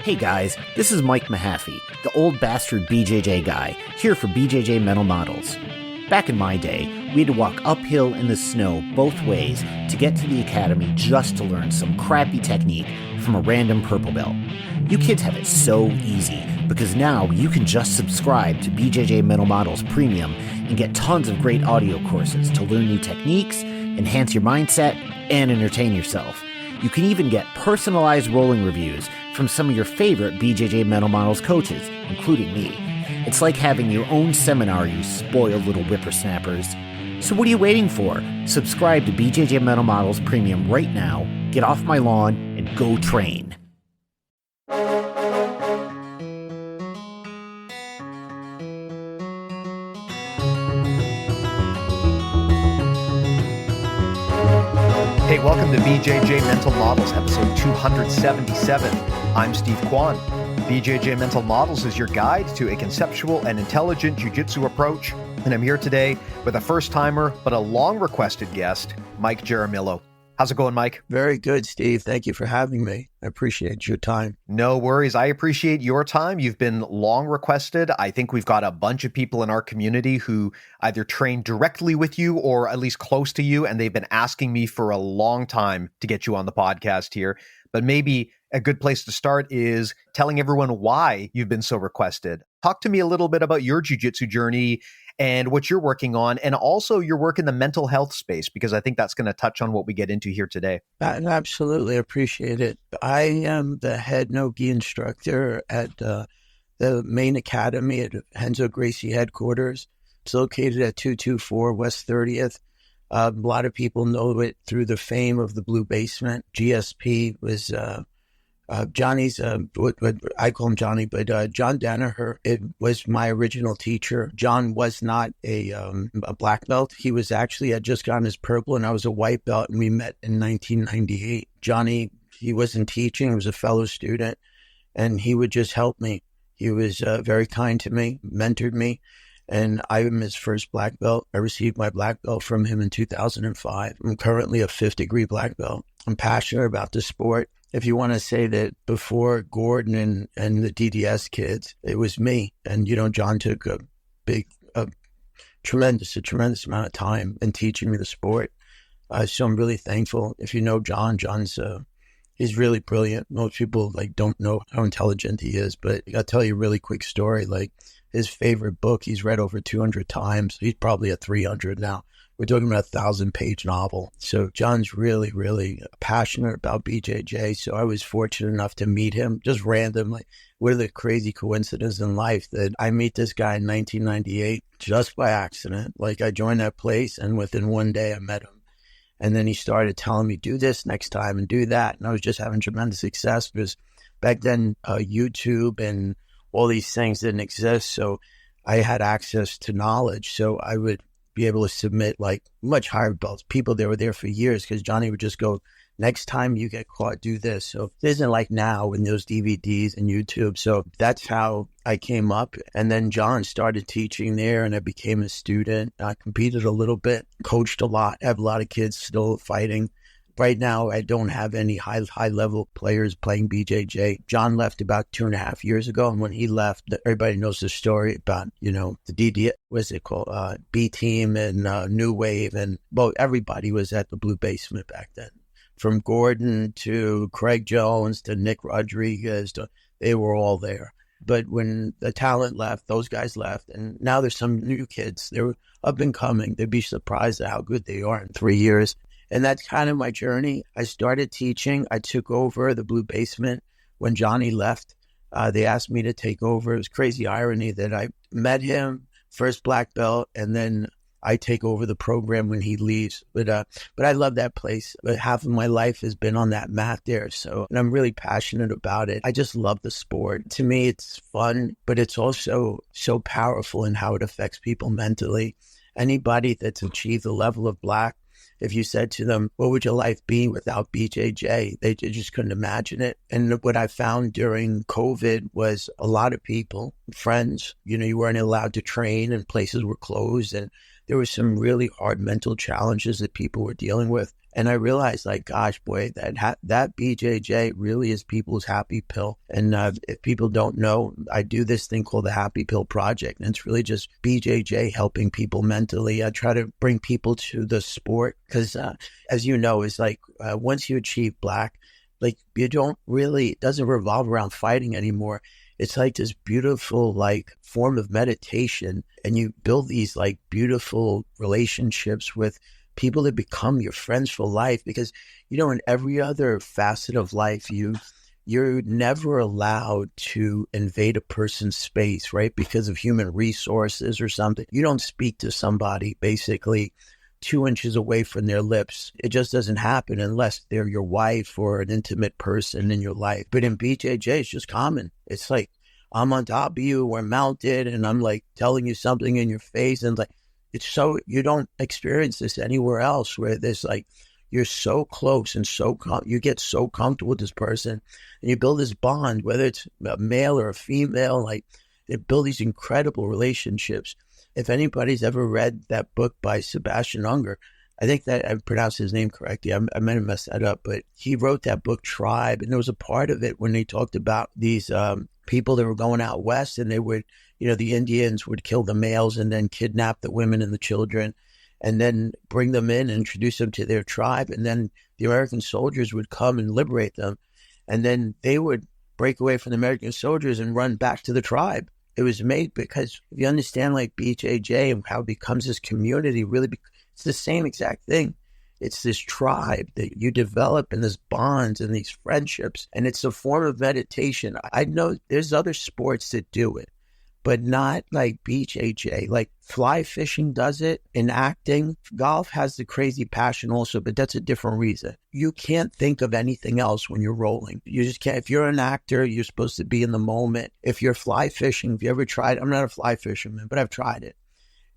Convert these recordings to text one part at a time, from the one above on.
Hey guys, this is Mike Mahaffey, the old bastard BJJ guy, here for BJJ Mental Models. Back in my day, we had to walk uphill in the snow both ways to get to the academy just to learn some crappy technique from a random purple belt. You kids have it so easy because now you can just subscribe to BJJ Mental Models Premium and get tons of great audio courses to learn new techniques, enhance your mindset, and entertain yourself. You can even get personalized rolling reviews from some of your favorite BJJ Mental Models coaches, including me. It's like having your own seminar, you spoiled little whippersnappers. So what are you waiting for? Subscribe to BJJ Mental Models Premium right now, get off my lawn, and go train. Hey, welcome to BJJ Mental Models, episode 277. I'm Steve Kwan. BJJ Mental Models is your guide to a conceptual and intelligent jiu-jitsu approach, and I'm here today with a first-timer but a long-requested guest, Mike Jaramillo. How's it going, Mike? Very good, Steve. Thank you for having me. I appreciate your time. No worries. I appreciate your time. You've been long requested. I think we've got a bunch of people in our community who either train directly with you or at least close to you, and they've been asking me for a long time to get you on the podcast here. But maybe a good place to start is telling everyone why you've been so requested. Talk to me a little bit about your jiu-jitsu journey and what you're working on, and also your work in the mental health space, because I think that's going to touch on what we get into here today. I absolutely appreciate it. I am the head no-gi instructor at the main academy at Renzo Gracie headquarters. It's located at 224 West 30th. A lot of people know it through the fame of the Blue Basement. GSP was Johnny's, what I call him Johnny, but John Danaher, it was my original teacher. John was not a black belt. He was actually, had just gotten his purple and I was a white belt, and we met in 1998. Johnny, he wasn't teaching, he was a fellow student, and he would just help me. He was very kind to me, mentored me, and I am his first black belt. I received my black belt from him in 2005. I'm currently a 5th degree black belt. I'm passionate about the sport. If you want to say that before Gordon and the DDS kids, it was me. And, John took a tremendous amount of time in teaching me the sport. So I'm really thankful. If you know John, he's really brilliant. Most people don't know how intelligent he is, but I'll tell you a really quick story. His favorite book, he's read over 200 times. He's probably at 300 now. We're talking about a 1,000-page novel. So John's really, really passionate about BJJ. So I was fortunate enough to meet him just randomly. What are the crazy coincidences in life that I meet this guy in 1998 just by accident? I joined that place, and within one day I met him. And then he started telling me, do this next time and do that. And I was just having tremendous success because back then YouTube and all these things didn't exist. So I had access to knowledge. So I would be able to submit much higher belts. People that were there for years, because Johnny would just go, next time you get caught, do this. So it isn't like now in those DVDs and YouTube. So that's how I came up. And then John started teaching there, and I became a student. I competed a little bit, coached a lot. I have a lot of kids still fighting. Right now, I don't have any high-level players playing BJJ. John left about 2.5 years ago, and when he left, everybody knows the story about, the DD, what's it called, B Team and New Wave, and everybody was at the Blue Basement back then. From Gordon to Craig Jones to Nick Rodriguez, they were all there. But when the talent left, those guys left, and now there's some new kids. They're up and coming. They'd be surprised at how good they are in 3 years. And that's kind of my journey. I started teaching. I took over the Blue Basement when Johnny left. They asked me to take over. It was crazy irony that I met him, first black belt, and then I take over the program when he leaves. But I love that place. But half of my life has been on that mat there. And I'm really passionate about it. I just love the sport. To me, it's fun, but it's also so powerful in how it affects people mentally. Anybody that's achieved the level of black, if you said to them, what would your life be without BJJ? They just couldn't imagine it. And what I found during COVID was a lot of people, friends, you weren't allowed to train and places were closed. And there were some really hard mental challenges that people were dealing with. And I realized, like, gosh, boy, that BJJ really is people's happy pill. And if people don't know, I do this thing called the Happy Pill Project. And it's really just BJJ helping people mentally. I try to bring people to the sport because, as you know, it's like once you achieve black, like you don't really, it doesn't revolve around fighting anymore. It's like this beautiful, like, form of meditation. And you build these, like, beautiful relationships with people that become your friends for life, because, you know, in every other facet of life, you're never allowed to invade a person's space, right? Because of human resources or something. You don't speak to somebody basically 2 inches away from their lips. It just doesn't happen unless they're your wife or an intimate person in your life. But in BJJ, it's just common. It's like, I'm on top of you, we're mounted, and I'm like telling you something in your face, and like, it's so, you don't experience this anywhere else, where there's like, you're so close and you get so comfortable with this person, and you build this bond, whether it's a male or a female, like they build these incredible relationships. If anybody's ever read that book by Sebastian Unger, I think that I pronounced his name correctly. I might have messed that up, but he wrote that book, Tribe, and there was a part of it when they talked about these people that were going out west, and they would, you know, the Indians would kill the males and then kidnap the women and the children and then bring them in and introduce them to their tribe. And then the American soldiers would come and liberate them. And then they would break away from the American soldiers and run back to the tribe. It was made because if you understand like BJJ and how it becomes this community, really, it's the same exact thing. It's this tribe that you develop and this bonds and these friendships. And it's a form of meditation. I know there's other sports that do it, but not like BJJ. Like fly fishing does it, in acting. Golf has the crazy passion also, but that's a different reason. You can't think of anything else when you're rolling. You just can't. If you're an actor, you're supposed to be in the moment. If you're fly fishing, if you ever tried, I'm not a fly fisherman, but I've tried it.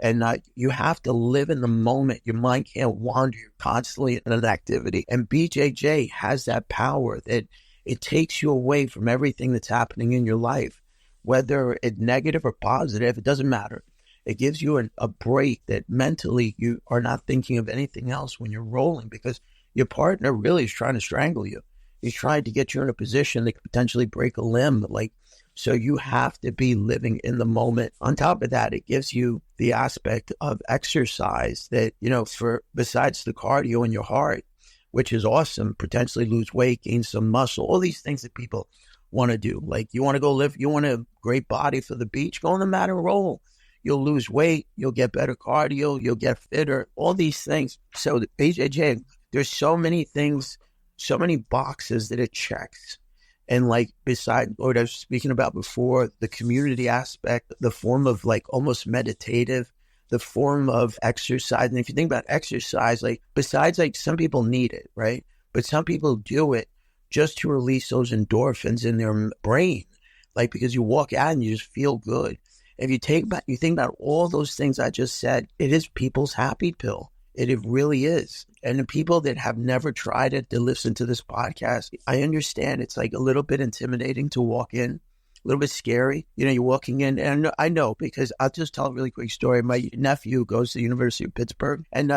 And you have to live in the moment. Your mind can't wander. You're constantly in an activity. And BJJ has that power that it takes you away from everything that's happening in your life. Whether it's negative or positive, it doesn't matter. It gives you a break that mentally you are not thinking of anything else when you're rolling, because your partner really is trying to strangle you. He's trying to get you in a position that could potentially break a limb. So you have to be living in the moment. On top of that, it gives you the aspect of exercise that, you know, besides the cardio in your heart, which is awesome, potentially lose weight, gain some muscle, all these things that people want to do. Like you want to go live, you want a great body for the beach, go on the mat and roll. You'll lose weight, you'll get better cardio, you'll get fitter, all these things. So the BJJ, there's so many things, so many boxes that it checks. And like beside what I was speaking about before, the community aspect, the form of like almost meditative, the form of exercise. And if you think about exercise, like besides like some people need it, right? But some people do it just to release those endorphins in their brain, like because you walk out and you just feel good. If you think about all those things I just said, it is people's happy pill. It really is. And the people that have never tried it, to listen to this podcast, I understand it's like a little bit intimidating to walk in, a little bit scary. You know, you're walking in, and I know because I'll just tell a really quick story. My nephew goes to the University of Pittsburgh, and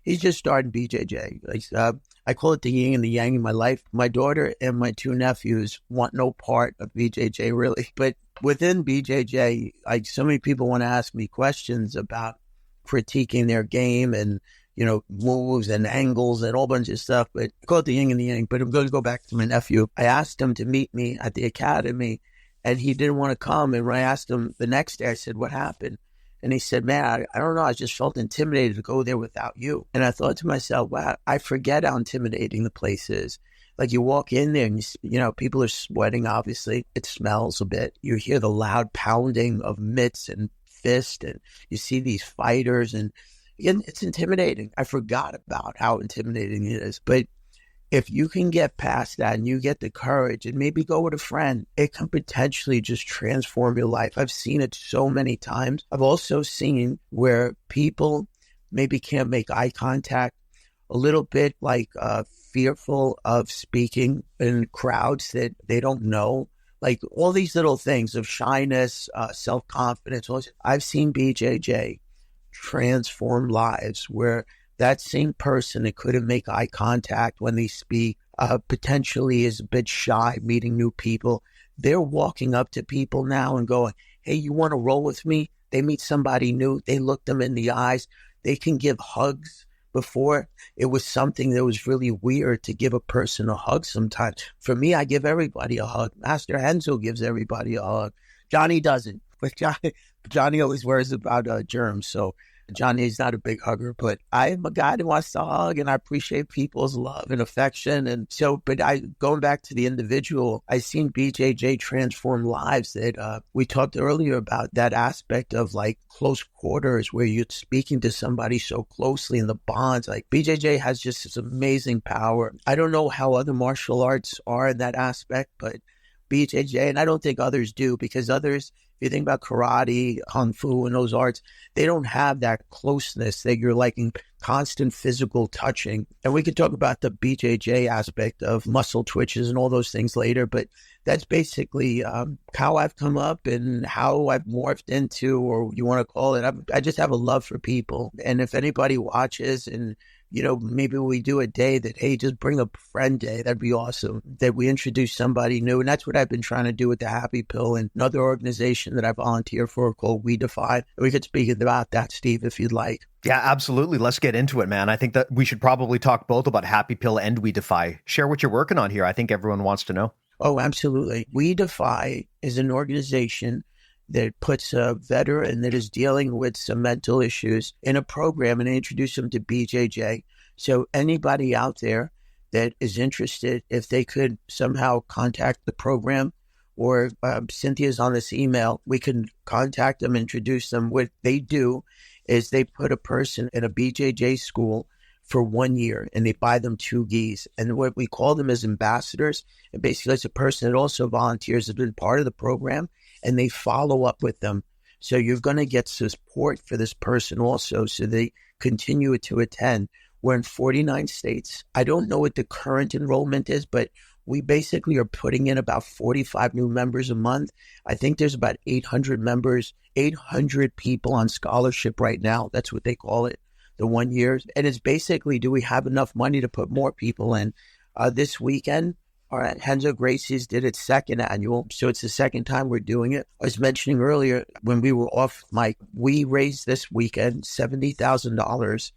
he's just starting BJJ. I call it the yin and the yang in my life. My daughter and my two nephews want no part of BJJ, really. But within BJJ, like so many people want to ask me questions about critiquing their game and, you know, moves and angles and all bunch of stuff, but I call it the yin and the yang. But I'm going to go back to my nephew. I asked him to meet me at the academy, and he didn't want to come. And when I asked him the next day, I said, what happened? And he said, man, I don't know. I just felt intimidated to go there without you. And I thought to myself, wow, I forget how intimidating the place is. Like you walk in there and, you know, people are sweating, obviously. It smells a bit. You hear the loud pounding of mitts and fist, and you see these fighters, and again, it's intimidating. I forgot about how intimidating it is. But if you can get past that and you get the courage and maybe go with a friend, it can potentially just transform your life. I've seen it so many times. I've also seen where people maybe can't make eye contact, a little bit like fearful of speaking in crowds that they don't know. Like all these little things of shyness, self-confidence. I've seen BJJ transform lives, where that same person that couldn't make eye contact when they speak, potentially is a bit shy meeting new people. They're walking up to people now and going, hey, you want to roll with me? They meet somebody new. They look them in the eyes. They can give hugs. Before, it was something that was really weird to give a person a hug sometimes. For me, I give everybody a hug. Master Renzo gives everybody a hug. Johnny doesn't. But Johnny always worries about germs. So Johnny's not a big hugger, but I am a guy that wants to hug, and I appreciate people's love and affection. And so, but going back to the individual, I've seen BJJ transform lives that we talked earlier about, that aspect of like close quarters where you're speaking to somebody so closely, and the bonds. Like BJJ has just this amazing power. I don't know how other martial arts are in that aspect, but BJJ, and I don't think others do, because others, if you think about karate, kung fu, and those arts, they don't have that closeness that you're like in constant physical touching. And we could talk about the BJJ aspect of muscle twitches and all those things later, but that's basically how I've come up and how I've morphed into, or you want to call it, I just have a love for people. And if anybody watches and maybe we do a day that, hey, just bring a friend day. That'd be awesome. That we introduce somebody new. And that's what I've been trying to do with the Happy Pill and another organization that I volunteer for called We Defy. We could speak about that, Steve, if you'd like. Yeah, absolutely. Let's get into it, man. I think that we should probably talk both about Happy Pill and We Defy. Share what you're working on here. I think everyone wants to know. Oh, absolutely. We Defy is an organization that puts a veteran that is dealing with some mental issues in a program and introduce them to BJJ. So anybody out there that is interested, if they could somehow contact the program, or Cynthia's on this email, we can contact them, introduce them. What they do is they put a person in a BJJ school for 1 year, and they buy them 2 gis. And what we call them as ambassadors, and basically it's a person that also volunteers, has been part of the program, and they follow up with them. So you're going to get support for this person also, so they continue to attend. We're in 49 states. I don't know what the current enrollment is, but we basically are putting in about 45 new members a month. I think there's about 800 members, 800 people on scholarship right now. That's what they call it, the 1 year. And it's basically, do we have enough money to put more people in? This weekend, Renzo Gracie's did its second annual, so it's the second time we're doing it. I was mentioning earlier when we were off mic, we raised this weekend $70,000.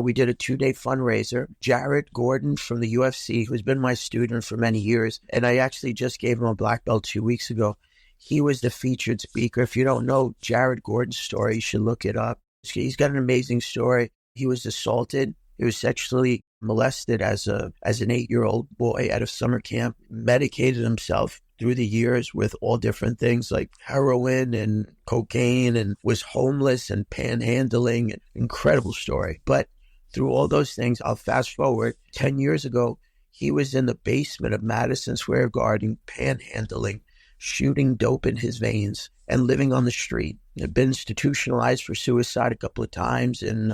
We did a 2-day fundraiser. Jared Gordon from the UFC, who's been my student for many years, and I actually just gave him a black belt 2 weeks ago. He was the featured speaker. If you don't know Jared Gordon's story, you should look it up. He's got an amazing story. He was assaulted. He was sexually molested as an 8-year-old boy at a summer camp, medicated himself through the years with all different things like heroin and cocaine, and was homeless and panhandling. Incredible story. But through all those things, I'll fast forward 10 years ago, he was in the basement of Madison Square Garden, panhandling, shooting dope in his veins, and living on the street. Had been institutionalized for suicide a couple of times, and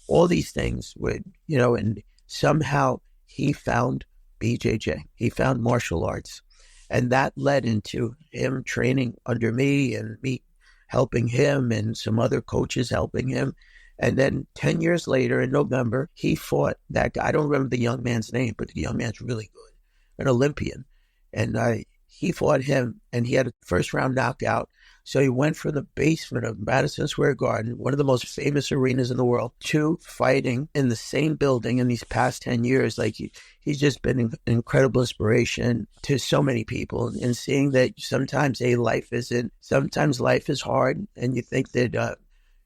all these things would, and somehow he found BJJ. He found martial arts. And that led into him training under me, and me helping him, and some other coaches helping him. And then 10 years later, in November, he fought that guy. I don't remember the young man's name, but the young man's really good, an Olympian. And he fought him, and he had a first-round knockout. So he went from the basement of Madison Square Garden, one of the most famous arenas in the world, to fighting in the same building in these past 10 years. Like he's just been an incredible inspiration to so many people, and seeing that sometimes life is hard, and you think that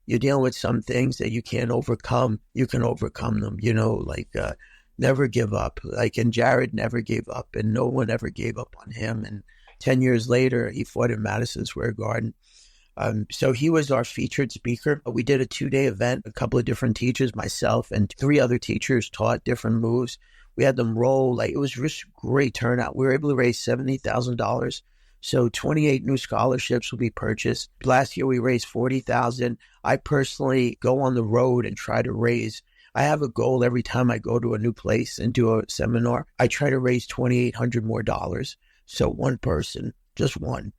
you're dealing with some things that you can't overcome. You can overcome them, never give up. And Jared never gave up, and no one ever gave up on him. And 10 years later, he fought in Madison Square Garden. So he was our featured speaker. We did a 2-day event. A couple of different teachers, myself and 3 other teachers, taught different moves. We had them roll. It was just great turnout. We were able to raise $70,000. So 28 new scholarships will be purchased. Last year, we raised $40,000. I personally go on the road and try to raise. I have a goal every time I go to a new place and do a seminar. I try to raise $2,800 more dollars. So one person, just one,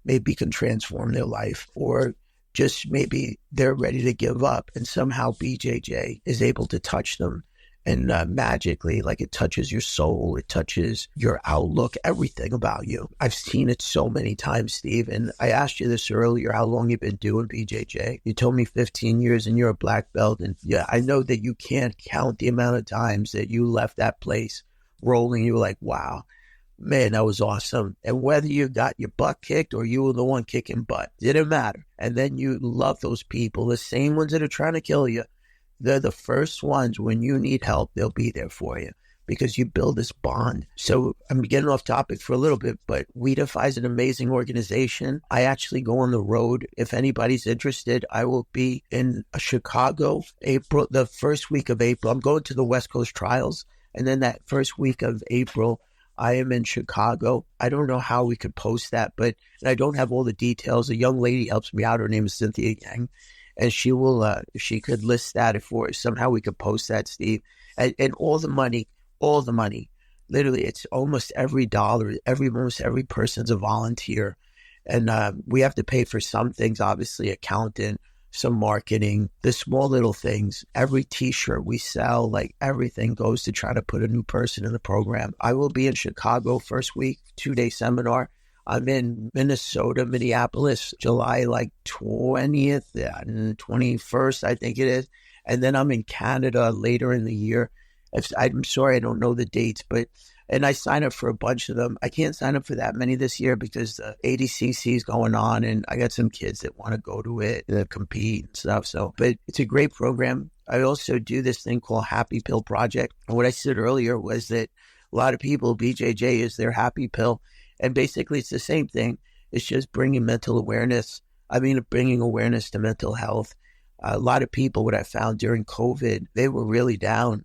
maybe can transform their life, or just maybe they're ready to give up, and somehow BJJ is able to touch them. And magically, like it touches your soul, it touches your outlook, everything about you. I've seen it so many times, Steve. And I asked you this earlier, how long you've been doing BJJ. You told me 15 years and you're a black belt. And yeah, I know that you can't count the amount of times that you left that place rolling. You were like, wow, man, that was awesome. And whether you got your butt kicked or you were the one kicking butt, didn't matter. And then you love those people, the same ones that are trying to kill you. They're the first ones when you need help, they'll be there for you because you build this bond. So I'm getting off topic for a little bit, but Defy is an amazing organization. I actually go on the road. If anybody's interested, I will be in Chicago, April, the first week of April. I'm going to the West Coast Trials. And then that first week of April, I am in Chicago. I don't know how we could post that, but I don't have all the details. A young lady helps me out. Her name is Cynthia Yang. And she will, if she could list that, if somehow we could post that, Steve, and all the money, literally, it's almost every dollar, almost every person's a volunteer, and we have to pay for some things, obviously, accountant, some marketing, the small little things. Every T-shirt we sell, like everything goes to try to put a new person in the program. I will be in Chicago first week, 2-day seminar. I'm in Minnesota, Minneapolis, July 20th and 21st, I think it is. And then I'm in Canada later in the year. I'm sorry, I don't know the dates, and I sign up for a bunch of them. I can't sign up for that many this year because the ADCC is going on and I got some kids that want to go to it, compete and stuff. So, but it's a great program. I also do this thing called Happy Pill Project. And what I said earlier was that a lot of people, BJJ is their happy pill. And basically, it's the same thing. It's just bringing mental awareness. Bringing awareness to mental health. A lot of people, what I found during COVID, they were really down,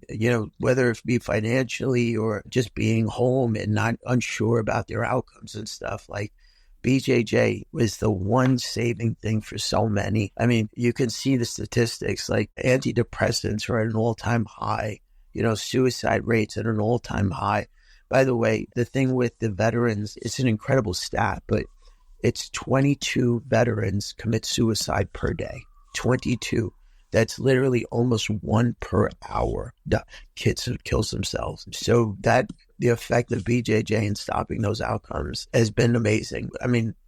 whether it be financially or just being home and not unsure about their outcomes and stuff. Like BJJ was the one saving thing for so many. You can see the statistics, like antidepressants are at an all-time high, suicide rates at an all-time high. By the way, the thing with the veterans, it's an incredible stat, but it's 22 veterans commit suicide per day. 22. That's literally almost 1 per hour. Kids who kills themselves. So the effect of BJJ in stopping those outcomes has been amazing.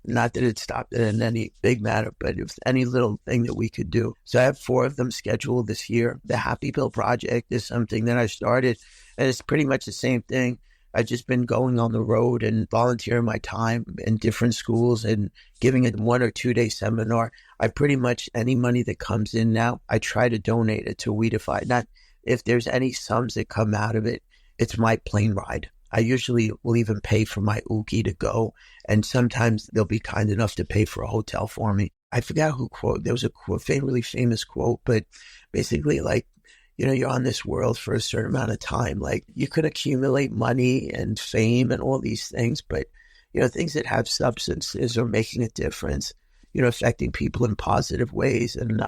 Not that it stopped it in any big matter, but if any little thing that we could do. So I have 4 of them scheduled this year. The Happy Pill Project is something that I started, and it's pretty much the same thing. I've just been going on the road and volunteering my time in different schools and giving a 1 or 2 day seminar. I pretty much, any money that comes in now, I try to donate it to Defy. Not if there's any sums that come out of it, it's my plane ride. I usually will even pay for my uki to go. And sometimes they'll be kind enough to pay for a hotel for me. I forgot who quote. There was a really famous quote, but basically you're on this world for a certain amount of time. Like you could accumulate money and fame and all these things, but, things that have substances are making a difference, affecting people in positive ways. And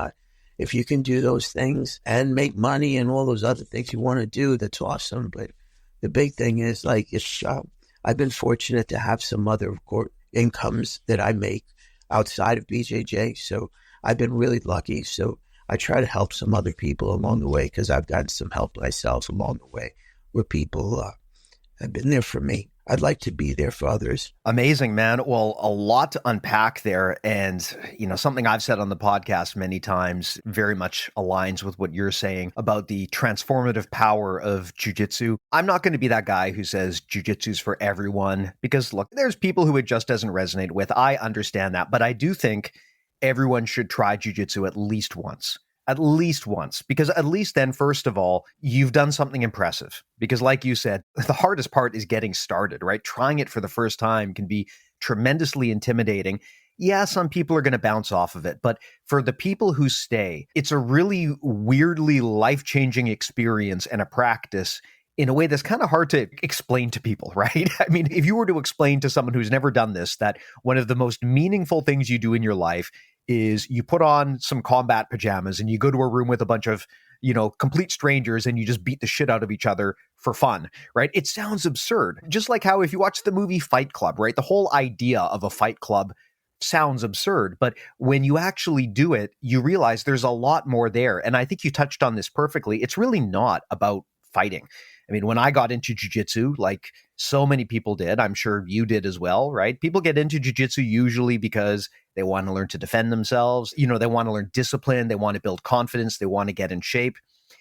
if you can do those things and make money and all those other things you want to do, that's awesome. But the big thing is I've been fortunate to have some other incomes that I make outside of BJJ. So I've been really lucky. So I try to help some other people along the way because I've gotten some help myself along the way where people have been there for me. I'd like to be there for others. Amazing, man. Well, a lot to unpack there. And, something I've said on the podcast many times very much aligns with what you're saying about the transformative power of jiu-jitsu. I'm not going to be that guy who says jiu-jitsu's for everyone because, look, there's people who it just doesn't resonate with. I understand that. But I do think everyone should try jiu-jitsu at least once, because at least then, first of all, you've done something impressive. Because like you said, the hardest part is getting started, right? Trying it for the first time can be tremendously intimidating. Yeah, some people are going to bounce off of it, but for the people who stay, it's a really weirdly life-changing experience and a practice in a way that's kind of hard to explain to people, right? If you were to explain to someone who's never done this, that one of the most meaningful things you do in your life is you put on some combat pajamas and you go to a room with a bunch of, complete strangers and you just beat the shit out of each other for fun, right? It sounds absurd. Just like how if you watch the movie Fight Club, right? The whole idea of a fight club sounds absurd, but when you actually do it, you realize there's a lot more there. And I think you touched on this perfectly. It's really not about fighting. I mean, when I got into jiu-jitsu, like so many people did, I'm sure you did as well, right? People get into jiu-jitsu usually because they want to learn to defend themselves. You know, they want to learn discipline. They want to build confidence. They want to get in shape.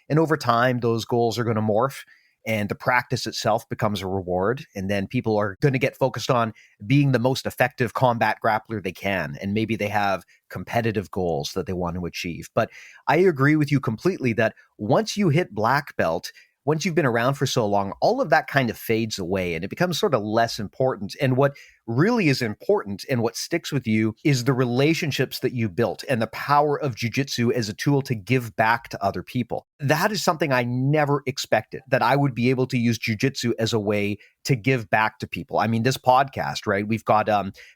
And over time, those goals are going to morph and the practice itself becomes a reward. And then people are going to get focused on being the most effective combat grappler they can. And maybe they have competitive goals that they want to achieve. But I agree with you completely that once you hit black belt, once you've been around for so long, all of that kind of fades away and it becomes sort of less important. And what really is important and what sticks with you is the relationships that you built and the power of jiu-jitsu as a tool to give back to other people. That is something I never expected, that I would be able to use jiu-jitsu as a way to give back to people. I mean, this podcast, right? We've got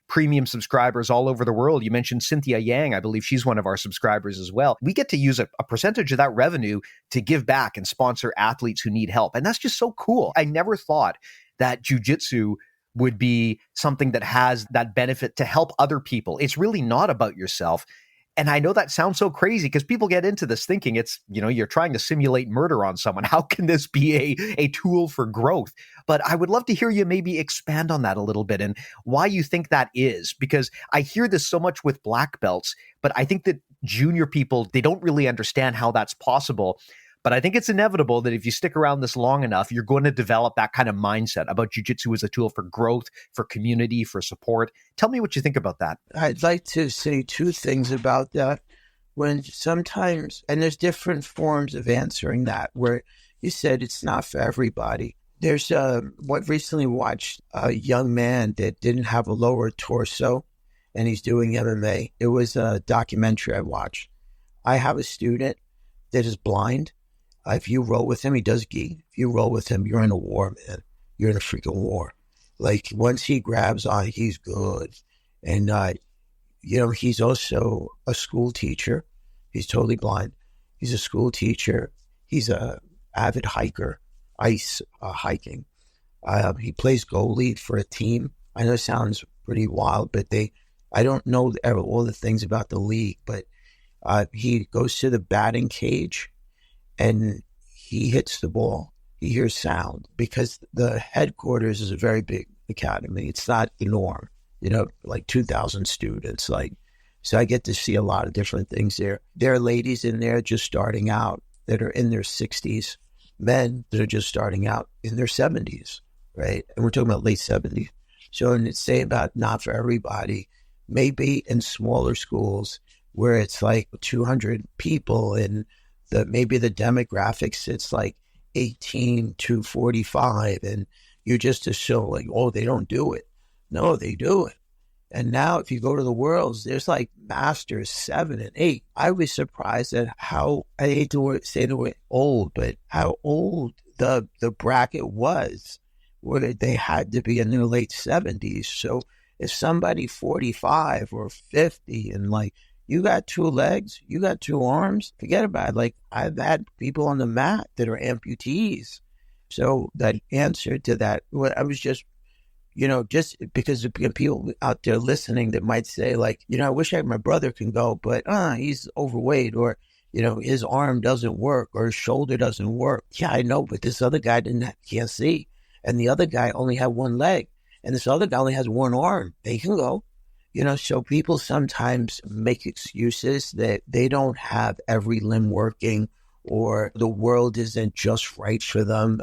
premium subscribers all over the world. You mentioned Cynthia Yang. I believe she's one of our subscribers as well. We get to use a percentage of that revenue to give back and sponsor athletes who need help. And that's just so cool. I never thought that jiu-jitsu would be something that has that benefit to help other people. It's really not about yourself. And I know that sounds so crazy because people get into this thinking it's, you know, you're trying to simulate murder on someone. How can this be a tool for growth? But I would love to hear you maybe expand on that a little bit and why you think that is, because I hear this so much with black belts, but I think that junior people, they don't really understand how that's possible. But I think it's inevitable that if you stick around this long enough, you're going to develop that kind of mindset about jiu-jitsu as a tool for growth, for community, for support. Tell me what you think about that. I'd like to say two things about that. When sometimes, and there's different forms of answering that, where you said it's not for everybody. There's what recently watched a young man that didn't have a lower torso, and he's doing MMA. It was a documentary I watched. I have a student that is blind. If you roll with him, he does gi. If you roll with him, you're in a war, man. You're in a freaking war. Like, once he grabs on, he's good. And, you know, he's also a school teacher. He's totally blind. He's a school teacher. He's a avid hiker, ice hiking. He plays goalie for a team. I know it sounds pretty wild, but I don't know all the things about the league, but he goes to the batting cage and he hits the ball. He hears sound because the headquarters is a very big academy. It's not the norm, you know, like 2,000 students. Like, so I get to see a lot of different things there. There are ladies in there just starting out that are in their 60s, men that are just starting out in their 70s, right? And we're talking about late 70s. So, and it's say about not for everybody, maybe in smaller schools where it's like 200 people and maybe the demographics, it's like 18 to 45, and you just assume like, oh, they don't do it. No, they do it. And now if you go to the Worlds, there's like masters 7 and 8. I was surprised at how, I hate to say the word old, but how old the bracket was, where they had to be in their late 70s. So if somebody 45 or 50 and like, you got 2 legs, you got 2 arms, forget about it. Like, I've had people on the mat that are amputees. So that answer to that, I was just, you know, just because of people out there listening that might say like, you know, I wish my brother can go, but he's overweight, or, you know, his arm doesn't work or his shoulder doesn't work. Yeah, I know, but this other guy can't see. And the other guy only had 1 leg. And this other guy only has 1 arm. They can go. You know, so people sometimes make excuses that they don't have every limb working or the world isn't just right for them.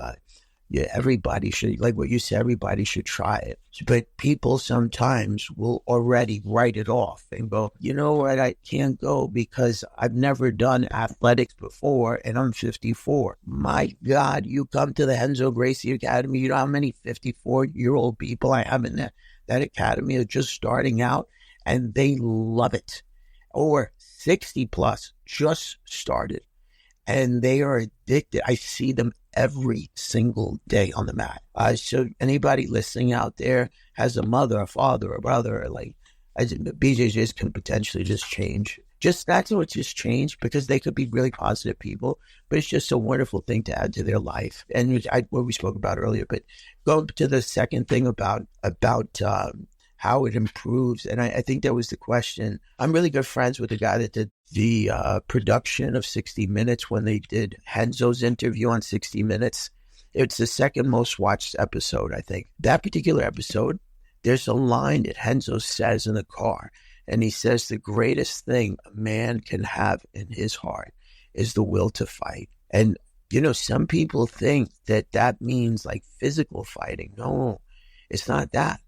Yeah, everybody should, like what you said, everybody should try it. But people sometimes will already write it off and go, you know what, I can't go because I've never done athletics before and I'm 54. My God, you come to the Renzo Gracie Academy, you know how many 54-year-old people I have in that academy are just starting out and they love it. Or 60 plus just started and they are addicted. I see them every single day on the mat. So anybody listening out there has a mother, a father, a brother, like BJJs can potentially just change. Just that's what just changed because they could be really positive people, but it's just a wonderful thing to add to their life. And what we spoke about earlier, but going to the second thing about how it improves. And I think that was the question. I'm really good friends with the guy that did the production of 60 Minutes when they did Renzo's interview on 60 Minutes. It's the second most watched episode, I think. That particular episode, there's a line that Renzo says in the car, and he says the greatest thing a man can have in his heart is the will to fight. And, you know, some people think that that means like physical fighting. No, it's not that.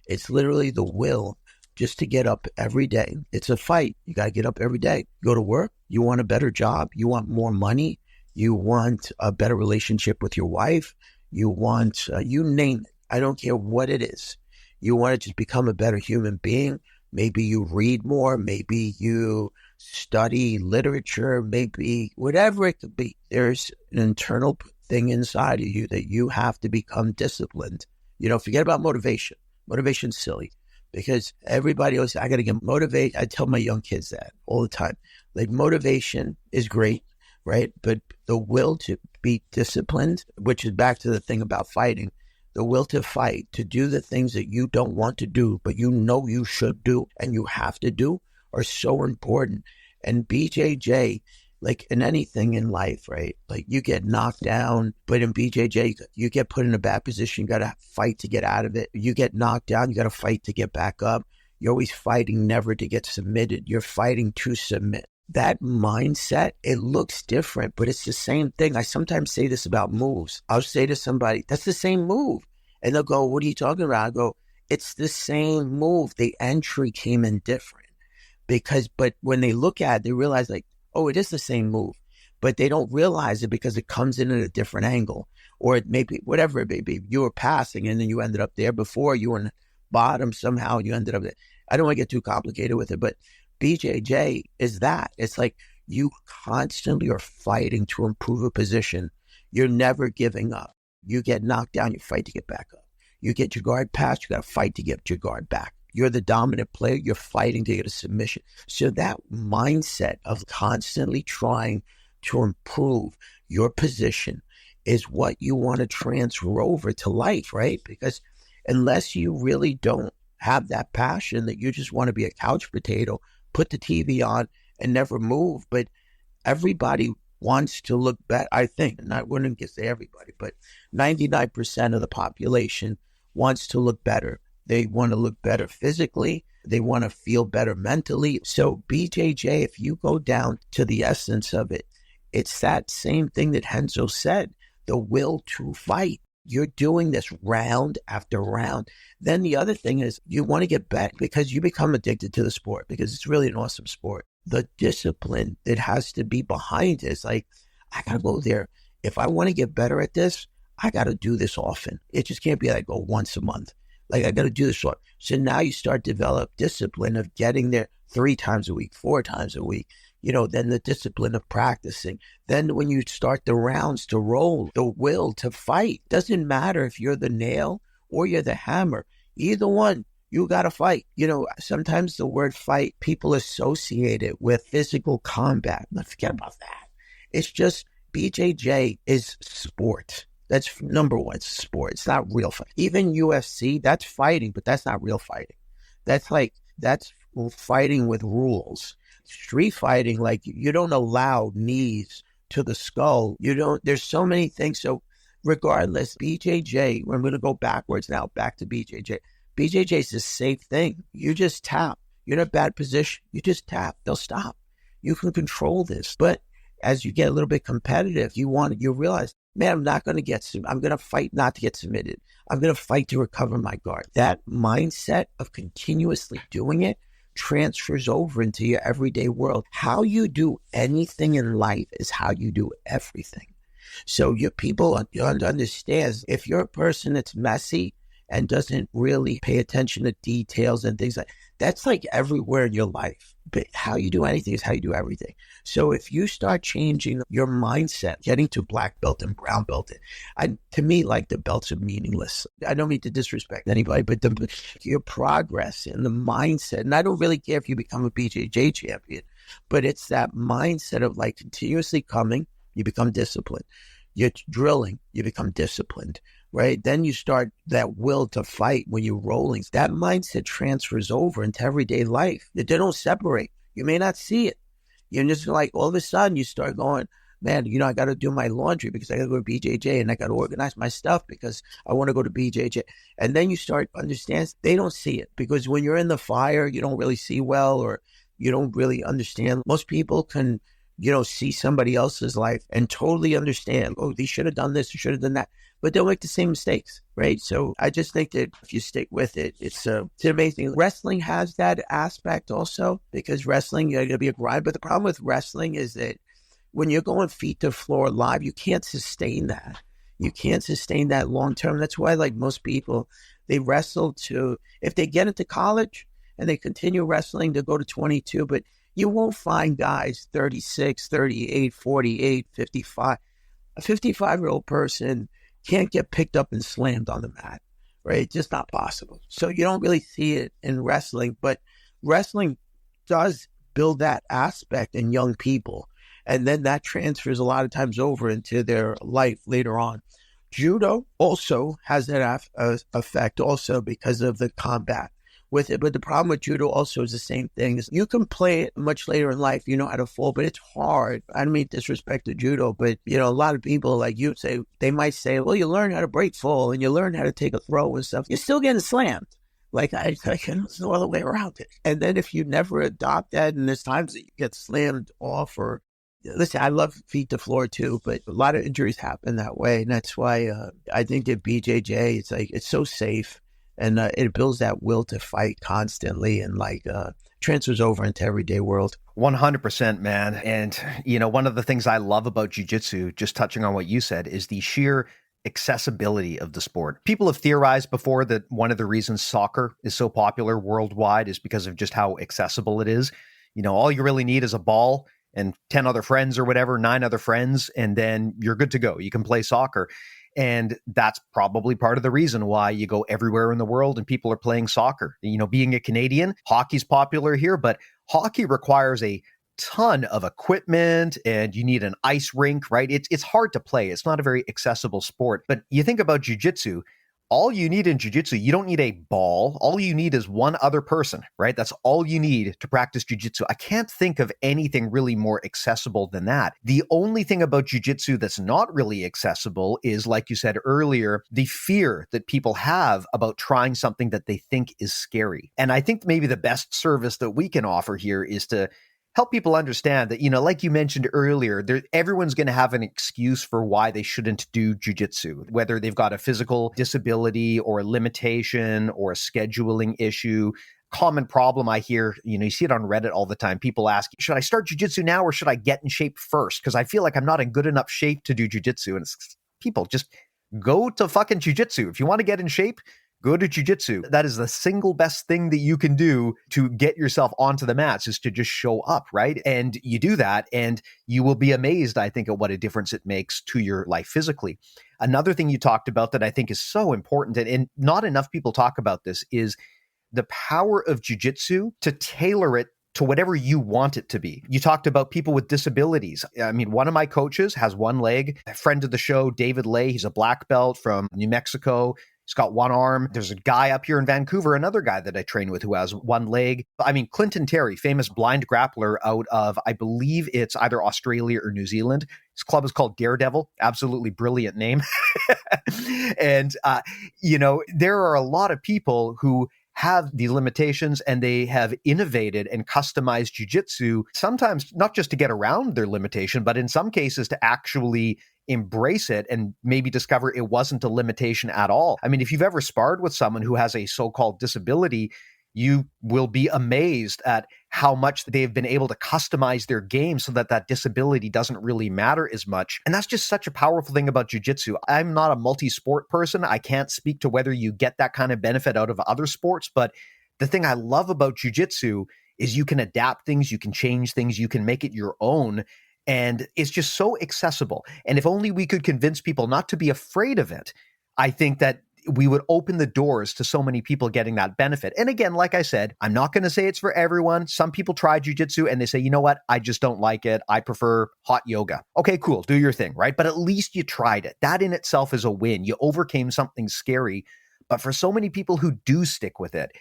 It's literally the will just to get up every day. It's a fight. You got to get up every day. Go to work. You want a better job. You want more money. You want a better relationship with your wife. You want, you name it. I don't care what it is. You want to just become a better human being. Maybe you read more. Maybe you study literature. Maybe whatever it could be. There's an internal thing inside of you that you have to become disciplined. You know, forget about motivation. Motivation's silly because everybody else, I got to get motivated. I tell my young kids that all the time. Like, motivation is great, right? But the will to be disciplined, which is back to the thing about fighting, the will to fight, to do the things that you don't want to do, but you know you should do and you have to do, are so important. And BJJ, like in anything in life, right? Like, you get knocked down, but in BJJ, you get put in a bad position. You got to fight to get out of it. You get knocked down. You got to fight to get back up. You're always fighting never to get submitted. You're fighting to submit. That mindset, it looks different, but it's the same thing. I sometimes say this about moves. I'll say to somebody, that's the same move. And they'll go, what are you talking about? I go, it's the same move. The entry came in different but when they look at it, they realize like, oh, it is the same move, but they don't realize it because it comes in at a different angle, or it may be whatever it may be. You were passing and then you ended up there before. You were in the bottom somehow. You ended up there. I don't want to get too complicated with it, but BJJ is that. It's like you constantly are fighting to improve a position. You're never giving up. You get knocked down, you fight to get back up. You get your guard passed, you got to fight to get your guard back. You're the dominant player, you're fighting to get a submission. So that mindset of constantly trying to improve your position is what you want to transfer over to life, right? Because unless you really don't have that passion that you just want to be a couch potato, put the TV on and never move. But everybody wants to look better, I think, and I wouldn't say everybody, but 99% of the population wants to look better. They want to look better physically. They want to feel better mentally. So BJJ, if you go down to the essence of it, it's that same thing that Renzo said, the will to fight. You're doing this round after round. Then the other thing is you want to get better because you become addicted to the sport because it's really an awesome sport. The discipline that has to be behind it is like, I got to go there. If I want to get better at this, I got to do this often. It just can't be like, oh, once a month. Like, I got to do this often. So now you start to develop discipline of getting there 3 times a week, 4 times a week. You know, then the discipline of practicing. Then when you start the rounds to roll, the will to fight. Doesn't matter if you're the nail or you're the hammer. Either one, you got to fight. You know, sometimes the word fight, people associate it with physical combat. Now, forget about that. It's just BJJ is sport. That's number one. It's sport. It's not real fight. Even UFC, that's fighting, but that's not real fighting. That's fighting with rules. Street fighting, like, you don't allow knees to the skull. There's so many things. So regardless, BJJ, we're going to go backwards now, back to BJJ. BJJ is a safe thing. You just tap. You're in a bad position. You just tap. They'll stop. You can control this. But as you get a little bit competitive, you realize, man, I'm not going to get submitted. I'm going to fight not to get submitted. I'm going to fight to recover my guard. That mindset of continuously doing it transfers over into your everyday world. How you do anything in life is how you do everything. So your people understand, if you're a person that's messy and doesn't really pay attention to details and things like that's like everywhere in your life. But how you do anything is how you do everything. So if you start changing your mindset, getting to black belt and brown belt, to me, like, the belts are meaningless. I don't mean to disrespect anybody, but your progress and the mindset, and I don't really care if you become a BJJ champion, but it's that mindset of like continuously coming, you become disciplined. You're drilling, you become disciplined. right? Then you start that will to fight when you're rolling. That mindset transfers over into everyday life. They don't separate. You may not see it. You're just like, all of a sudden you start going, man, I got to do my laundry because I got to go to BJJ, and I got to organize my stuff because I want to go to BJJ. And then you start understand they don't see it, because when you're in the fire, you don't really see well, or you don't really understand. Most people can, see somebody else's life and totally understand, oh, they should have done this, they should have done that, but they'll make the same mistakes, right? So I just think that if you stick with it, it's amazing. Wrestling has that aspect also, because wrestling, you're going to be a grind. But the problem with wrestling is that when you're going feet to floor live, you can't sustain that. You can't sustain that long term. That's why, like most people, they wrestle if they get into college and they continue wrestling, they'll go to 22, but you won't find guys 36, 38, 48, 55. A 55-year-old person can't get picked up and slammed on the mat, right? It's just not possible. So you don't really see it in wrestling, but wrestling does build that aspect in young people. And then that transfers a lot of times over into their life later on. Judo also has that effect also because of the combat with it. But the problem with judo also is the same thing. Is you can play it much later in life, you know how to fall, but it's hard. I don't mean disrespect to judo, but a lot of people, like you say, they might say, well, you learn how to break fall and you learn how to take a throw and stuff. You're still getting slammed. Like there's no other way around it. And then if you never adopt that, and there's times that you get slammed off, or listen, I love feet to floor too, but a lot of injuries happen that way. And that's why I think that BJJ, it's so safe. And it builds that will to fight constantly, and transfers over into everyday world. 100%, man. And, one of the things I love about jiu-jitsu, just touching on what you said, is the sheer accessibility of the sport. People have theorized before that one of the reasons soccer is so popular worldwide is because of just how accessible it is. All you really need is a ball and 10 other friends or whatever, 9 other friends, and then you're good to go. You can play soccer. And that's probably part of the reason why you go everywhere in the world and people are playing soccer. Being a Canadian, hockey's popular here, but hockey requires a ton of equipment and you need an ice rink, right? It's hard to play. It's not a very accessible sport. But you think about jiu-jitsu, all you need in jiu-jitsu, you don't need a ball. All you need is one other person, right? That's all you need to practice jiu-jitsu. I can't think of anything really more accessible than that. The only thing about jiu-jitsu that's not really accessible is, like you said earlier, the fear that people have about trying something that they think is scary. And I think maybe the best service that we can offer here is to help people understand that, like you mentioned earlier, everyone's going to have an excuse for why they shouldn't do jiu-jitsu, whether they've got a physical disability or a limitation or a scheduling issue. Common problem I hear, you see it on Reddit all the time. People ask, should I start jiu-jitsu now or should I get in shape first? Because I feel like I'm not in good enough shape to do jiu-jitsu. And people just go to fucking jiu-jitsu. If you want to get in shape, go to jiu-jitsu. That is the single best thing that you can do to get yourself onto the mats, is to just show up, right? And you do that and you will be amazed, I think, at what a difference it makes to your life physically. Another thing you talked about that I think is so important, and not enough people talk about this, is the power of jiu-jitsu to tailor it to whatever you want it to be. You talked about people with disabilities. I mean, one of my coaches has one leg. A friend of the show, David Lay, he's a black belt from New Mexico. He's got one arm. There's a guy up here in Vancouver, another guy that I train with, who has one leg. I mean, Clinton Terry, famous blind grappler out of, I believe it's either Australia or New Zealand. His club is called Daredevil. Absolutely brilliant name. And, there are a lot of people who have the limitations, and they have innovated and customized jiu-jitsu, sometimes not just to get around their limitation, but in some cases to actually embrace it and maybe discover it wasn't a limitation at all. I mean, if you've ever sparred with someone who has a so-called disability, you will be amazed at how much they've been able to customize their game so that that disability doesn't really matter as much. And that's just such a powerful thing about jiu-jitsu. I'm not a multi-sport person. I can't speak to whether you get that kind of benefit out of other sports, but the thing I love about jiu-jitsu is you can adapt things, you can change things, you can make it your own. And it's just so accessible. And if only we could convince people not to be afraid of it, I think that we would open the doors to so many people getting that benefit. And again, like I said, I'm not going to say it's for everyone. Some people try jiu-jitsu and they say, you know what? I just don't like it. I prefer hot yoga. Okay, cool. Do your thing, right? But at least you tried it. That in itself is a win. You overcame something scary. But for so many people who do stick with it,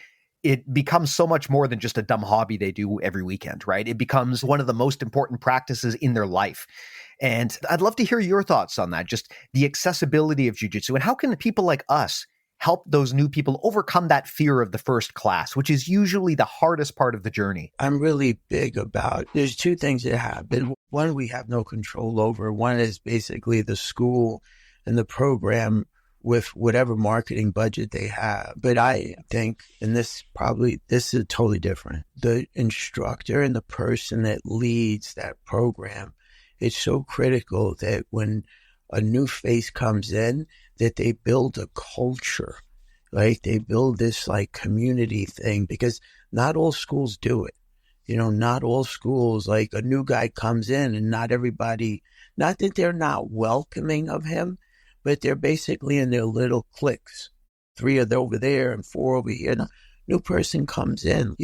it becomes so much more than just a dumb hobby they do every weekend, right? It becomes one of the most important practices in their life. And I'd love to hear your thoughts on that, just the accessibility of jiu-jitsu, and how can people like us help those new people overcome that fear of the first class, which is usually the hardest part of the journey? I'm really big about, there's two things that happen. One, we have no control over. One is basically the school and the program with whatever marketing budget they have. But I think, and this is totally different. The instructor and the person that leads that program, it's so critical that when a new face comes in, that they build a culture, right? They build this like community thing, because not all schools do it. Not all schools, like a new guy comes in and not everybody, not that they're not welcoming of him, but they're basically in their little cliques. 3 are over there and 4 over here. Now, new person comes in,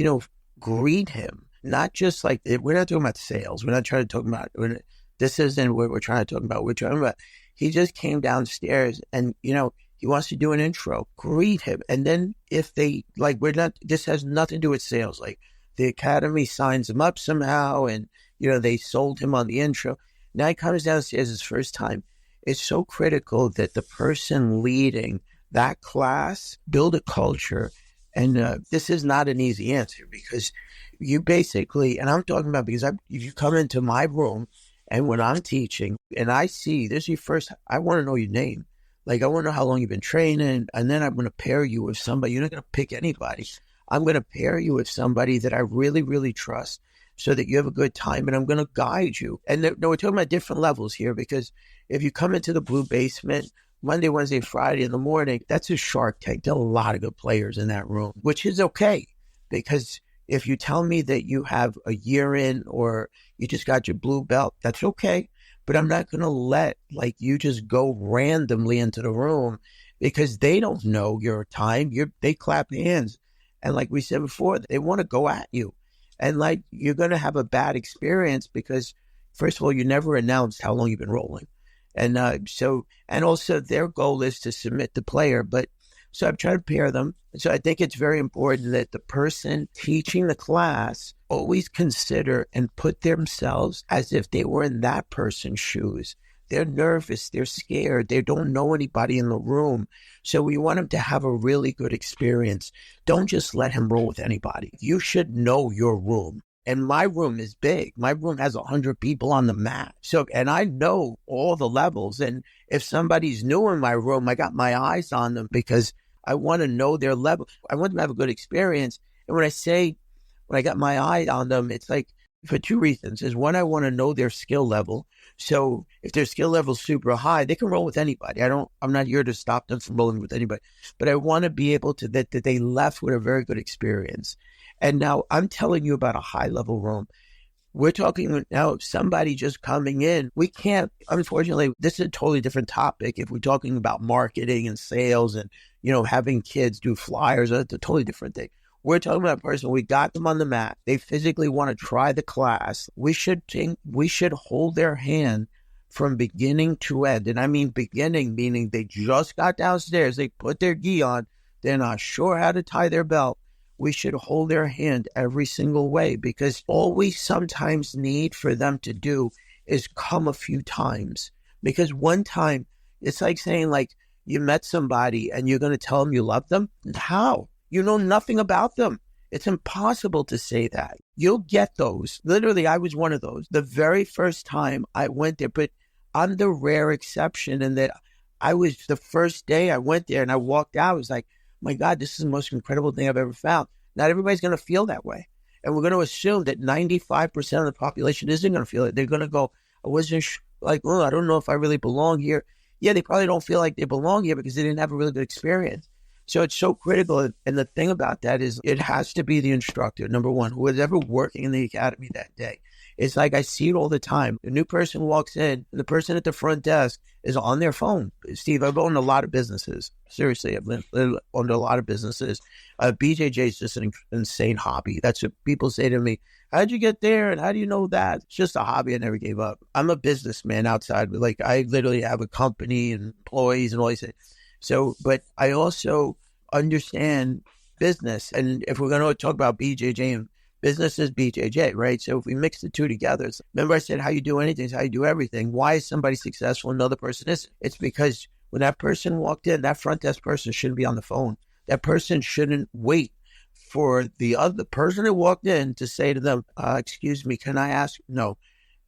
greet him. Not just like, we're not talking about sales. We're not trying to talk about, this isn't what we're trying to talk about. We're talking about, he just came downstairs and, he wants to do an intro. Greet him. And then if they, this has nothing to do with sales. Like the academy signs him up somehow and, they sold him on the intro. Now he comes downstairs his first time. It's so critical that the person leading that class build a culture. And this is not an easy answer, because you basically, and I'm talking about, because if you come into my room and when I'm teaching and I see, this is your first, I want to know your name. Like, I want to know how long you've been training. And then I'm going to pair you with somebody. You're not going to pick anybody. I'm going to pair you with somebody that I really, really trust, so that you have a good time, and I'm going to guide you. And we're talking about different levels here, because if you come into the blue basement Monday, Wednesday, Friday in the morning, that's a Shark Tank. There are a lot of good players in that room, which is okay, because if you tell me that you have a year in or you just got your blue belt, that's okay. But I'm not going to let you just go randomly into the room, because they don't know your time. They clap hands. And like we said before, they want to go at you. And you're going to have a bad experience, because first of all, you never announced how long you've been rolling. And and also their goal is to submit the player. So I'm trying to pair them. So I think it's very important that the person teaching the class always consider and put themselves as if they were in that person's shoes. They're nervous, they're scared, they don't know anybody in the room. So we want them to have a really good experience. Don't just let him roll with anybody. You should know your room. And my room is big. My room has 100 people on the mat. And I know all the levels. And if somebody's new in my room, I got my eyes on them, because I want to know their level. I want them to have a good experience. And when I got my eye on them, it's for 2 reasons. One, I want to know their skill level. So if their skill level is super high, they can roll with anybody. I'm not here to stop them from rolling with anybody, but I want to be able to, that they left with a very good experience. And now I'm telling you about a high level room. We're talking now of somebody just coming in. We can't, unfortunately, this is a totally different topic. If we're talking about marketing and sales and, having kids do flyers, that's a totally different thing. We're talking about a person, we got them on the mat. They physically want to try the class. We should hold their hand from beginning to end. And I mean beginning, meaning they just got downstairs, they put their gi on, they're not sure how to tie their belt. We should hold their hand every single way, because all we sometimes need for them to do is come a few times. Because one time, it's like saying you met somebody and you're going to tell them you love them. How? You know nothing about them. It's impossible to say that. You'll get those. Literally, I was one of those. The very first time I went there, but I'm the rare exception in that the first day I went there and I walked out, I was like, my God, this is the most incredible thing I've ever found. Not everybody's going to feel that way. And we're going to assume that 95% of the population isn't going to feel it. They're going to go, I wasn't I don't know if I really belong here. Yeah, they probably don't feel like they belong here because they didn't have a really good experience. So it's so critical. And the thing about that is it has to be the instructor, number one, who was ever working in the academy that day. It's like I see it all the time. A new person walks in, and the person at the front desk is on their phone. Steve, I've owned a lot of businesses. Seriously, I've owned a lot of businesses. BJJ is just an insane hobby. That's what people say to me. How'd you get there? And how do you know that? It's just a hobby I never gave up. I'm a businessman outside. Like, I literally have a company and employees and all these things. So, but I also understand business. And if we're going to talk about BJJ, and business is BJJ, right? So if we mix the two together, remember I said how you do anything is how you do everything. Why is somebody successful and another person isn't? It's because when that person walked in, that front desk person shouldn't be on the phone. That person shouldn't wait for the other person that walked in to say to them, excuse me, can I ask? No,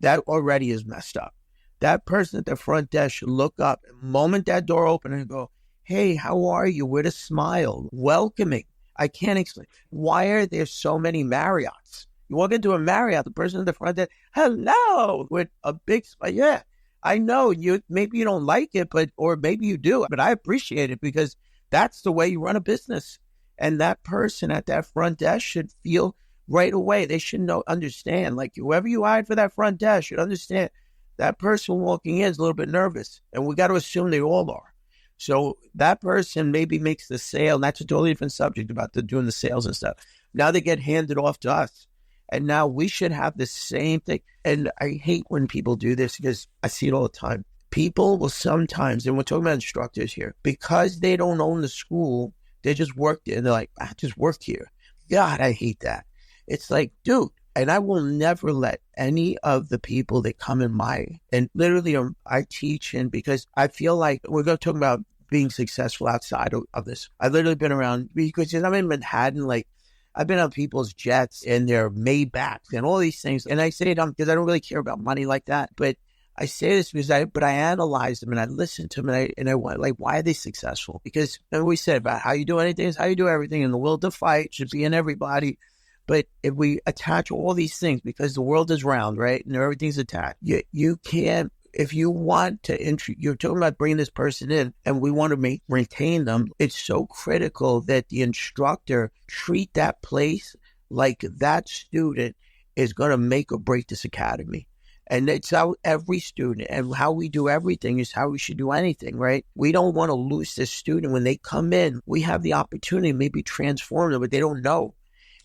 that already is messed up. That person at the front desk should look up the moment that door opened and go, hey, how are you? With a smile, welcoming. I can't explain. Why are there so many Marriotts? You walk into a Marriott, the person at the front desk, hello, with a big smile. Yeah, I know maybe you don't like it, or maybe you do, but I appreciate it because that's the way you run a business. And that person at that front desk should feel right away. They should understand, like whoever you hired for that front desk should understand that person walking in is a little bit nervous. And we got to assume they all are. So that person maybe makes the sale. And that's a totally different subject about doing the sales and stuff. Now they get handed off to us. And now we should have the same thing. And I hate when people do this because I see it all the time. People will sometimes, and we're talking about instructors here, because they don't own the school, they just work there. And they're like, I just work here. God, I hate that. It's like, dude, and I will never let any of the people that come in and literally I teach in because I feel like we're going to talk about being successful outside of this. I've literally been around, because I'm in Manhattan, like I've been on people's jets and their Maybachs and all these things. And I say it because I don't really care about money like that. But I say this because I analyze them and I listen to them and I want, like, why are they successful? Because we said about how you do anything is how you do everything, and the will to fight should be in everybody. But if we attach all these things, because the world is round, right, and everything's attached, you can't. If you want to, you're talking about bringing this person in, and we want to retain them. It's so critical that the instructor treat that place like that student is going to make or break this academy. And it's how every student and how we do everything is how we should do anything, right? We don't want to lose this student. When they come in, we have the opportunity to maybe transform them, but they don't know.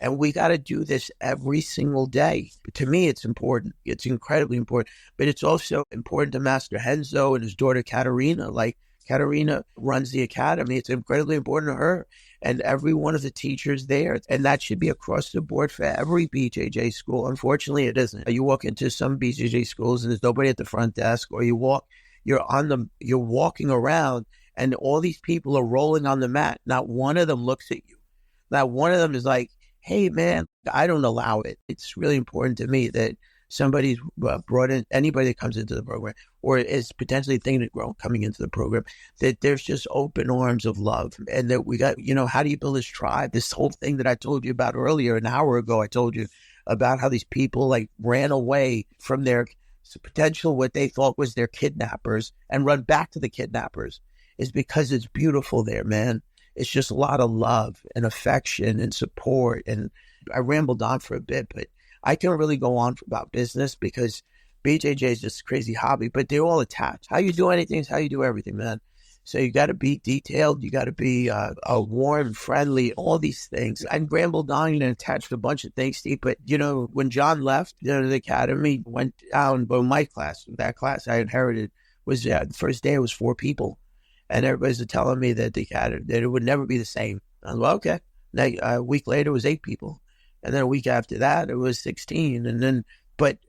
And we got to do this every single day. To me, it's important. It's incredibly important. But it's also important to Master Renzo and his daughter, Katerina. Like, Katerina runs the academy. It's incredibly important to her and every one of the teachers there. And that should be across the board for every BJJ school. Unfortunately, it isn't. You walk into some BJJ schools and there's nobody at the front desk, or you're walking around and all these people are rolling on the mat. Not one of them looks at you. Not one of them is like, hey, man, I don't allow it. It's really important to me that somebody's brought in, anybody that comes into the program or is potentially thinking of coming into the program, that there's just open arms of love. And that we got, how do you build this tribe? This whole thing that I told you about earlier, an hour ago, I told you about how these people like ran away from their potential, what they thought was their kidnappers, and run back to the kidnappers, is because it's beautiful there, man. It's just a lot of love and affection and support. And I rambled on for a bit, but I can really go on about business because BJJ is just a crazy hobby, but they're all attached. How you do anything is how you do everything, man. So you got to be detailed. You got to be warm, friendly, all these things. I rambled on and attached a bunch of things, Steve. But, when John left the academy, went down, but my class, that class I inherited was the first day it was 4 people. And everybody's telling me that that it would never be the same. I was like, okay. Now, a week later, it was 8 people. And then a week after that, it was 16. And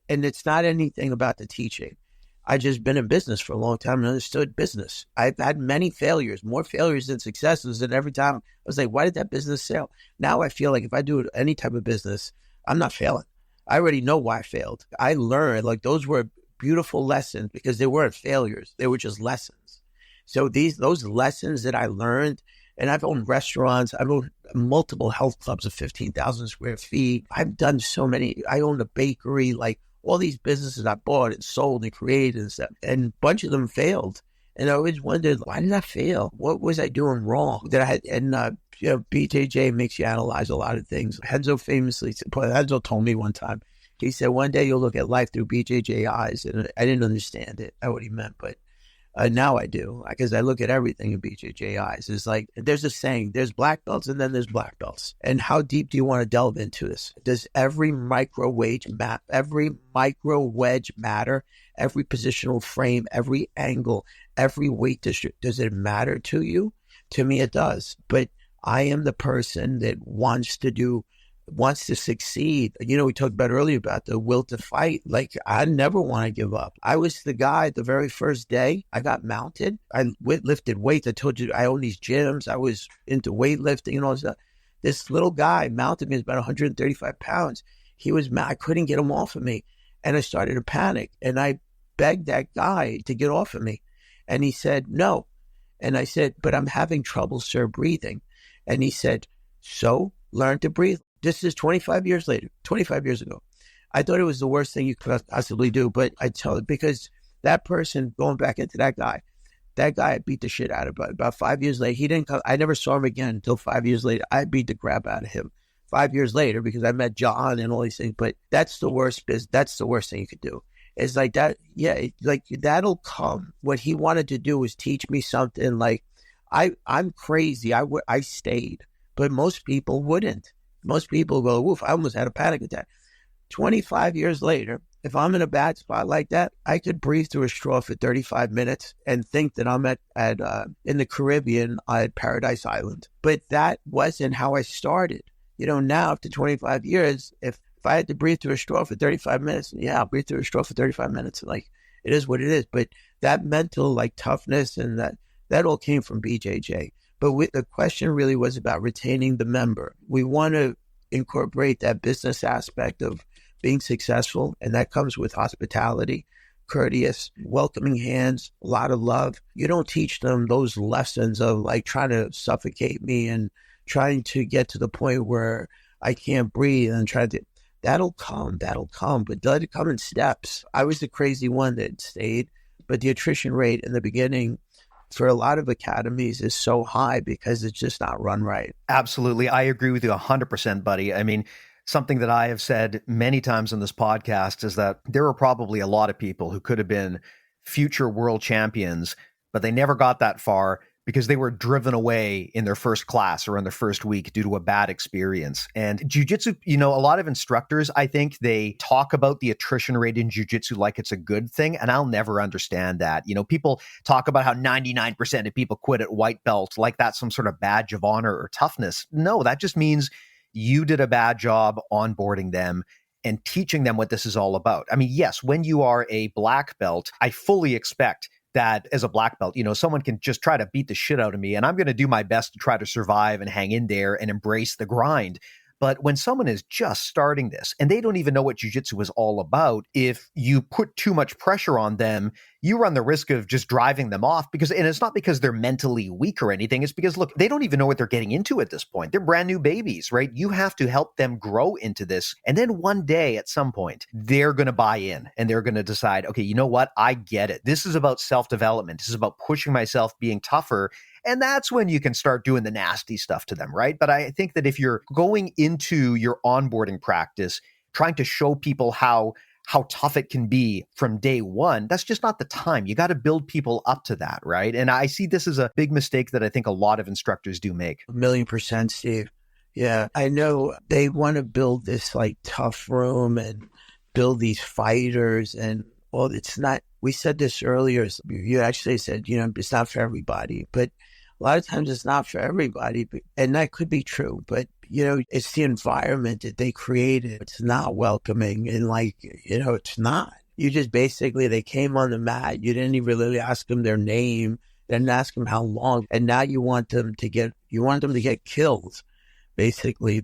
it's not anything about the teaching. I just been in business for a long time and understood business. I've had many failures, more failures than successes. And every time I was like, why did that business fail? Now I feel like if I do any type of business, I'm not failing. I already know why I failed. I learned, like, those were beautiful lessons because they weren't failures. They were just lessons. So those lessons that I learned, and I've owned restaurants, I've owned multiple health clubs of 15,000 square feet. I've done so many. I owned a bakery, like all these businesses I bought and sold and created and stuff. And a bunch of them failed. And I always wondered, why did I fail? What was I doing wrong? BJJ makes you analyze a lot of things. Renzo told me one time, He said, one day you'll look at life through BJJ eyes. And I didn't understand it, what he meant, but now I do, because I look at everything in BJJ eyes. It's like, there's a saying, there's black belts and then there's black belts. And how deep do you want to delve into this? Does every micro wedge matter? Every positional frame, every angle, every weight district, does it matter to you? To me, it does. But I am the person that wants to succeed. You know, we talked about earlier about the will to fight. Like, I never want to give up. I was the guy the very first day I got mounted. I lifted weights. I told you I own these gyms. I was into weightlifting and all this stuff. This little guy mounted me, was about 135 pounds. He was mad. I couldn't get him off of me. And I started to panic. And I begged that guy to get off of me. And he said, no. And I said, but I'm having trouble, sir, breathing. And he said, so learn to breathe. This is 25 years later, 25 years ago. I thought it was the worst thing you could possibly do, but I tell it because that person, going back into that guy I beat the shit out of. About 5 years later, he didn't come. I never saw him again until 5 years later. I beat the crap out of him 5 years later because I met John and all these things. But that's the worst business. That's the worst thing you could do. It's like that. Yeah, like that'll come. What he wanted to do was teach me something. Like I'm crazy. I stayed, but most people wouldn't. Most people go, woof, I almost had a panic attack. 25 years later, if I'm in a bad spot like that, I could breathe through a straw for 35 minutes and think that I'm in the Caribbean at Paradise Island. But that wasn't how I started. You know, now after 25 years, if I had to breathe through a straw for 35 minutes, yeah, I'll breathe through a straw for 35 minutes. Like, it is what it is. But that mental, like, toughness and that all came from BJJ. But the question really was about retaining the member. We want to incorporate that business aspect of being successful, and that comes with hospitality, courteous, welcoming hands, a lot of love. You don't teach them those lessons of like trying to suffocate me and trying to get to the point where I can't breathe and that'll come, but let it come in steps. I was the crazy one that stayed, but the attrition rate in the beginning for a lot of academies is so high because it's just not run right. Absolutely. I agree with you 100%, buddy. I mean, something that I have said many times on this podcast is that there are probably a lot of people who could have been future world champions, but they never got that far because they were driven away in their first class or in their first week due to a bad experience. And jiu-jitsu, you know, a lot of instructors, I think they talk about the attrition rate in jiu-jitsu like it's a good thing. And I'll never understand that. You know, people talk about how 99% of people quit at white belt, like that's some sort of badge of honor or toughness. No, that just means you did a bad job onboarding them and teaching them what this is all about. I mean, yes, when you are a black belt, I fully expect that as a black belt, you know, someone can just try to beat the shit out of me and I'm going to do my best to try to survive and hang in there and embrace the grind. But when someone is just starting this and they don't even know what jiu-jitsu is all about, if you put too much pressure on them, you run the risk of just driving them off and it's not because they're mentally weak or anything. It's because, look, they don't even know what they're getting into at this point. They're brand new babies, right? You have to help them grow into this. And then one day at some point, they're going to buy in and they're going to decide, okay, you know what? I get it. This is about self-development. This is about pushing myself, being tougher. And that's when you can start doing the nasty stuff to them, right? But I think that if you're going into your onboarding practice, trying to show people how tough it can be from day one, that's just not the time. You got to build people up to that, right? And I see this as a big mistake that I think a lot of instructors do make. 1,000,000%, Steve. Yeah, I know they want to build this like tough room and build these fighters and, well, it's not, we said this earlier, you actually said, you know, it's not for everybody, but a lot of times it's not for everybody, and that could be true, but, you know, it's the environment that they created. It's not welcoming, and like, you know, it's not. You just basically, they came on the mat. You didn't even really ask them their name, didn't ask them how long, and now you want them to get killed, basically.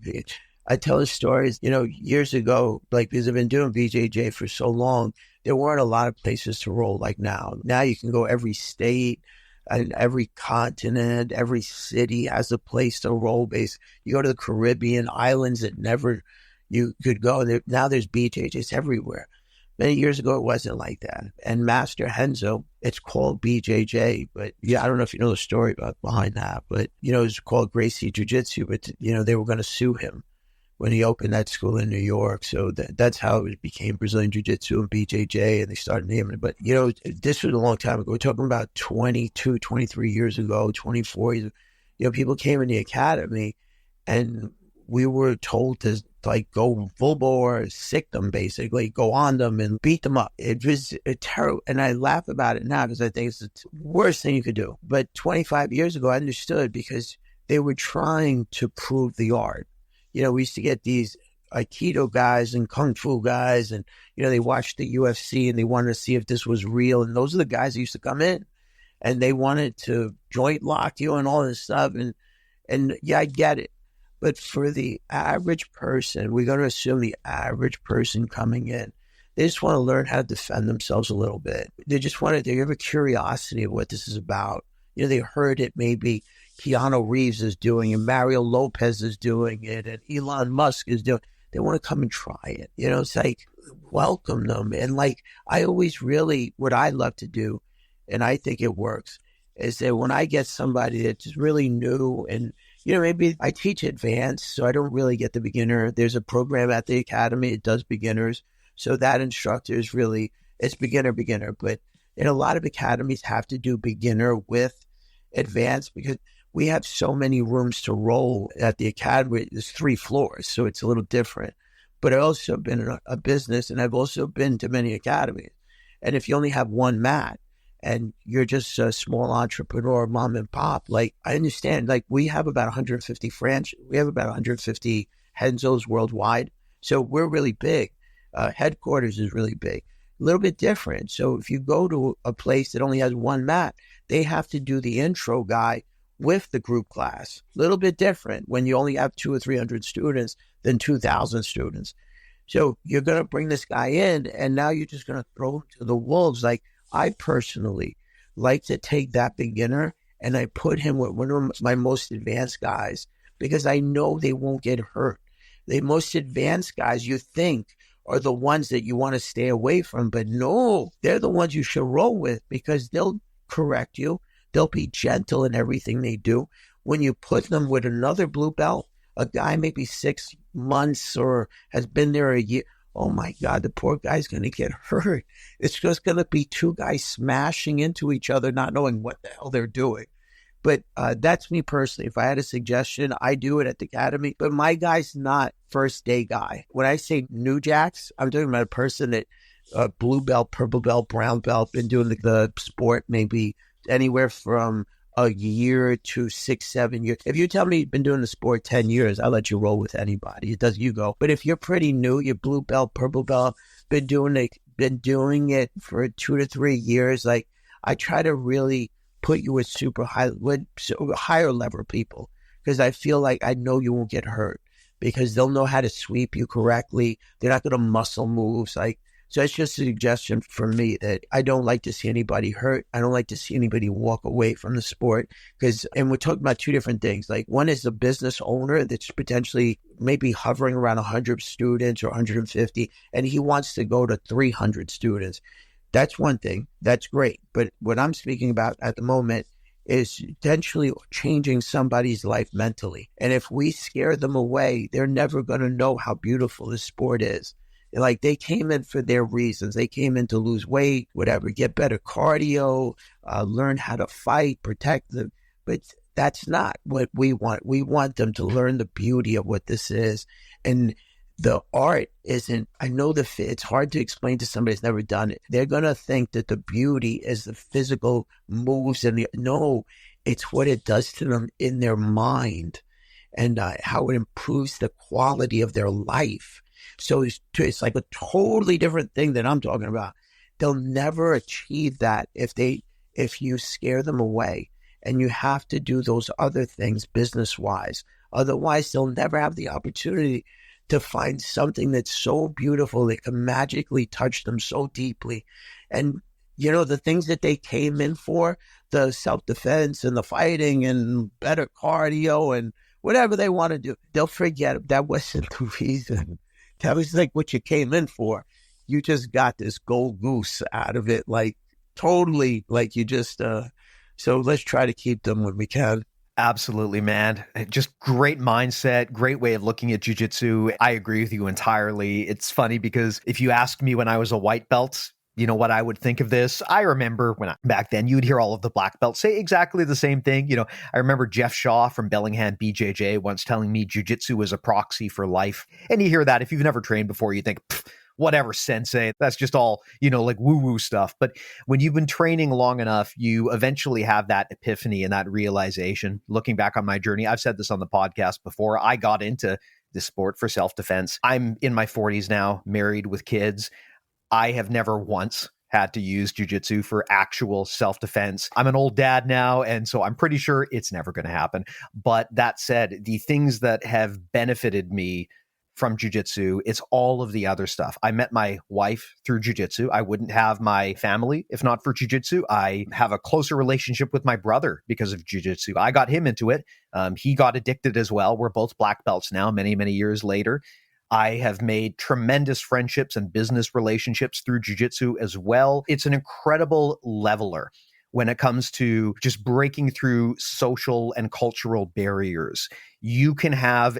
I tell the stories, you know, years ago, like, because I've been doing BJJ for so long, there weren't a lot of places to roll like now. Now you can go every state, and every continent, every city has a place to roll base. You go to the Caribbean islands that never you could go. Now there's BJJs everywhere. Many years ago, it wasn't like that. And Master Renzo, it's called BJJ, but yeah, I don't know if you know the story behind that, but, you know, it's called Gracie Jiu-Jitsu, but, you know, they were going to sue him when he opened that school in New York. So that's how it became Brazilian Jiu-Jitsu and BJJ, and they started naming it. But, this was a long time ago. We're talking about 22, 23 years ago, 24 years ago. People came in the academy, and we were told to go full bore, sick them, basically, go on them and beat them up. It was a terrible, and I laugh about it now because I think it's the worst thing you could do. But 25 years ago, I understood because they were trying to prove the art. We used to get these Aikido guys and Kung Fu guys, and, they watched the UFC and they wanted to see if this was real. And those are the guys that used to come in and they wanted to joint lock you and all this stuff. And yeah, I get it. But for the average person, we're going to assume the average person coming in, they just want to learn how to defend themselves a little bit. They have a curiosity of what this is about. They heard it maybe Keanu Reeves is doing it, Mario Lopez is doing it, and Elon Musk is doing it. They want to come and try it. It's like, welcome them. And I always what I love to do, and I think it works, is that when I get somebody that's really new and, maybe I teach advanced, so I don't really get the beginner. There's a program at the academy, it does beginners. So that instructor is it's beginner. But in a lot of academies have to do beginner with advanced because we have so many rooms to roll at the academy. There's 3 floors, so it's a little different. But I've also been in a business, and I've also been to many academies. And if you only have one mat and you're just a small entrepreneur, mom and pop, I understand, we have about 150 we have about 150 Henzos worldwide. So we're really big. Headquarters is really big. A little bit different. So if you go to a place that only has one mat, they have to do the intro guy with the group class. A little bit different when you only have 200 or 300 students than 2,000 students. So you're going to bring this guy in, and now you're just going to throw him to the wolves. I personally like to take that beginner and I put him with one of my most advanced guys because I know they won't get hurt. The most advanced guys you think are the ones that you want to stay away from, but no, they're the ones you should roll with because they'll correct you. They'll be gentle in everything they do. When you put them with another blue belt, a guy maybe 6 months or has been there a year, oh my God, the poor guy's going to get hurt. It's just going to be 2 guys smashing into each other, not knowing what the hell they're doing. But that's me personally. If I had a suggestion, I do it at the academy. But my guy's not first day guy. When I say new jacks, I'm talking about a person that blue belt, purple belt, brown belt, been doing the sport maybe anywhere from a year to 6, 7 years. If you tell me you've been doing the sport 10 years, I'll let you roll with anybody. It does you go. But if you're pretty new, you're blue belt, purple belt, been doing it for 2 to 3 years, I try to really put you with higher level people because I feel like I know you won't get hurt because they'll know how to sweep you correctly. They're not going to muscle moves. So it's just a suggestion for me that I don't like to see anybody hurt. I don't like to see anybody walk away from the sport and we're talking about 2 different things. One is the business owner that's potentially maybe hovering around 100 students or 150, and he wants to go to 300 students. That's one thing. That's great. But what I'm speaking about at the moment is potentially changing somebody's life mentally. And if we scare them away, they're never going to know how beautiful this sport is. They came in for their reasons. They came in to lose weight, whatever, get better cardio, learn how to fight, protect them. But that's not what we want. We want them to learn the beauty of what this is. And the art isn't, I know it's hard to explain to somebody who's never done it. They're going to think that the beauty is the physical moves no, it's what it does to them in their mind and how it improves the quality of their life. So it's like a totally different thing that I'm talking about. They'll never achieve that if you scare them away, and you have to do those other things business-wise. Otherwise, they'll never have the opportunity to find something that's so beautiful that can magically touch them so deeply. And, the things that they came in for, the self-defense and the fighting and better cardio and whatever they want to do, they'll forget that wasn't the reason. That was what you came in for. You just got this gold goose out of it, totally, you just, so let's try to keep them when we can. Absolutely, man. Just great mindset, great way of looking at jiu-jitsu. I agree with you entirely. It's funny because if you asked me when I was a white belt, you know what I would think of this? I remember back then you'd hear all of the black belts say exactly the same thing. You know, I remember Jeff Shaw from Bellingham BJJ once telling me jiu-jitsu was a proxy for life. And you hear that if you've never trained before, you think, whatever, sensei, that's just all, like woo-woo stuff. But when you've been training long enough, you eventually have that epiphany and that realization. Looking back on my journey, I've said this on the podcast before, I got into this sport for self-defense. I'm in my 40s now, married with kids. I have never once had to use jiu-jitsu for actual self-defense. I'm an old dad now, and so I'm pretty sure it's never going to happen. But that said, the things that have benefited me from jiu-jitsu, it's all of the other stuff. I met my wife through jiu-jitsu. I wouldn't have my family if not for jiu-jitsu. I have a closer relationship with my brother because of jiu-jitsu. I got him into it. He got addicted as well. We're both black belts now, many, many years later. I have made tremendous friendships and business relationships through jiu-jitsu as well. It's an incredible leveler when it comes to just breaking through social and cultural barriers. You can have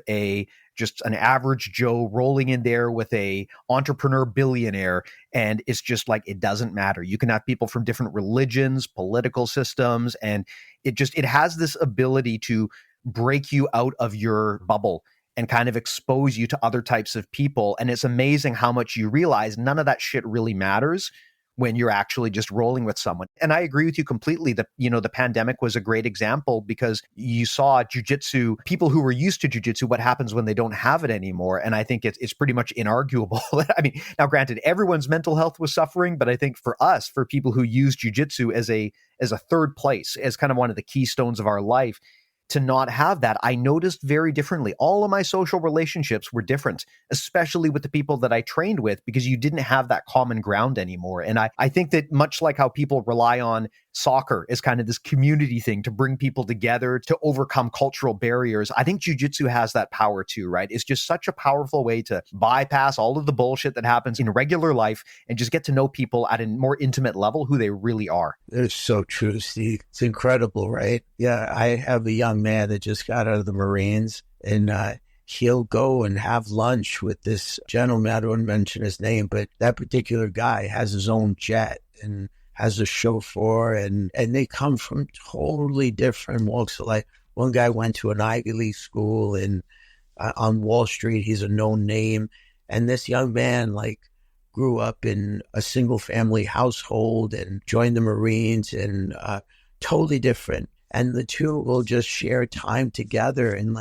just an average Joe rolling in there with a entrepreneur billionaire, and it's just like, it doesn't matter. You can have people from different religions, political systems, and it has this ability to break you out of your bubble and kind of expose you to other types of people. And it's amazing how much you realize none of that shit really matters when you're actually just rolling with someone. And I agree with you completely that, the pandemic was a great example because you saw jiu-jitsu, people who were used to jiu-jitsu, what happens when they don't have it anymore. And I think it's pretty much inarguable. I mean, now granted, everyone's mental health was suffering, but I think for us, for people who use jiu-jitsu as a third place, as kind of one of the keystones of our life, to not have that, I noticed very differently. All of my social relationships were different, especially with the people that I trained with, because you didn't have that common ground anymore. And I think that much like how people rely on soccer as kind of this community thing to bring people together, to overcome cultural barriers, I think jiu-jitsu has that power too, right? It's just such a powerful way to bypass all of the bullshit that happens in regular life and just get to know people at a more intimate level who they really are. It's so true, Steve. It's incredible, right? Yeah, I have a young man that just got out of the Marines, and he'll go and have lunch with this gentleman. I don't mention his name, but that particular guy has his own jet and has a chauffeur, and they come from totally different walks of life. One guy went to an Ivy League school and on Wall Street, he's a known name. And this young man grew up in a single family household and joined the Marines, and totally different. And the two will just share time together, and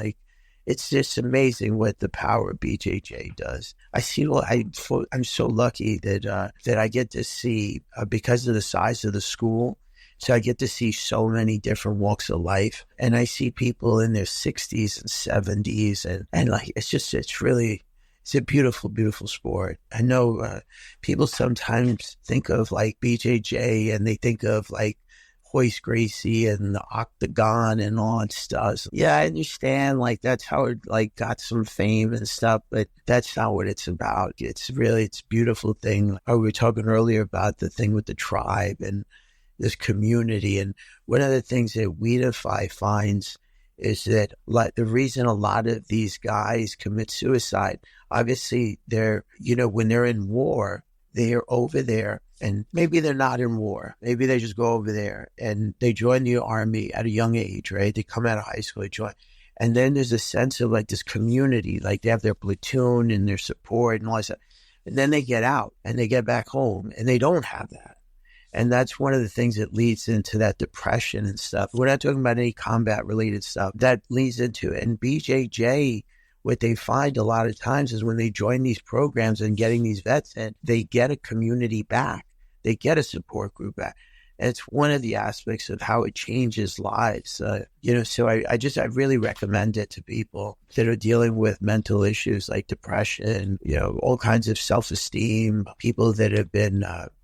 it's just amazing what the power of BJJ does. I'm so lucky that I get to see, because of the size of the school, so I get to see so many different walks of life. And I see people in their 60s and 70s, and it's a beautiful, beautiful sport. I know people sometimes think of BJJ and they think of Royce Gracie and the Octagon and all that stuff. Yeah, I understand that's how it got some fame and stuff, but that's not what it's about. It's a beautiful thing. We were talking earlier about the thing with the tribe and this community. And one of the things that we Defy finds is that the reason a lot of these guys commit suicide, obviously when they're in war, they're over there, and maybe they're not in war. Maybe they just go over there and they join the army at a young age, right? They come out of high school, they join. And then there's a sense of this community, they have their platoon and their support and all that stuff. And then they get out and they get back home and they don't have that. And that's one of the things that leads into that depression and stuff. We're not talking about any combat related stuff. That leads into it. And BJJ, what they find a lot of times is when they join these programs and getting these vets in, they get a community back. They get a support group back. And it's one of the aspects of how it changes lives. So I really recommend it to people that are dealing with mental issues like depression, all kinds of self-esteem, people that have been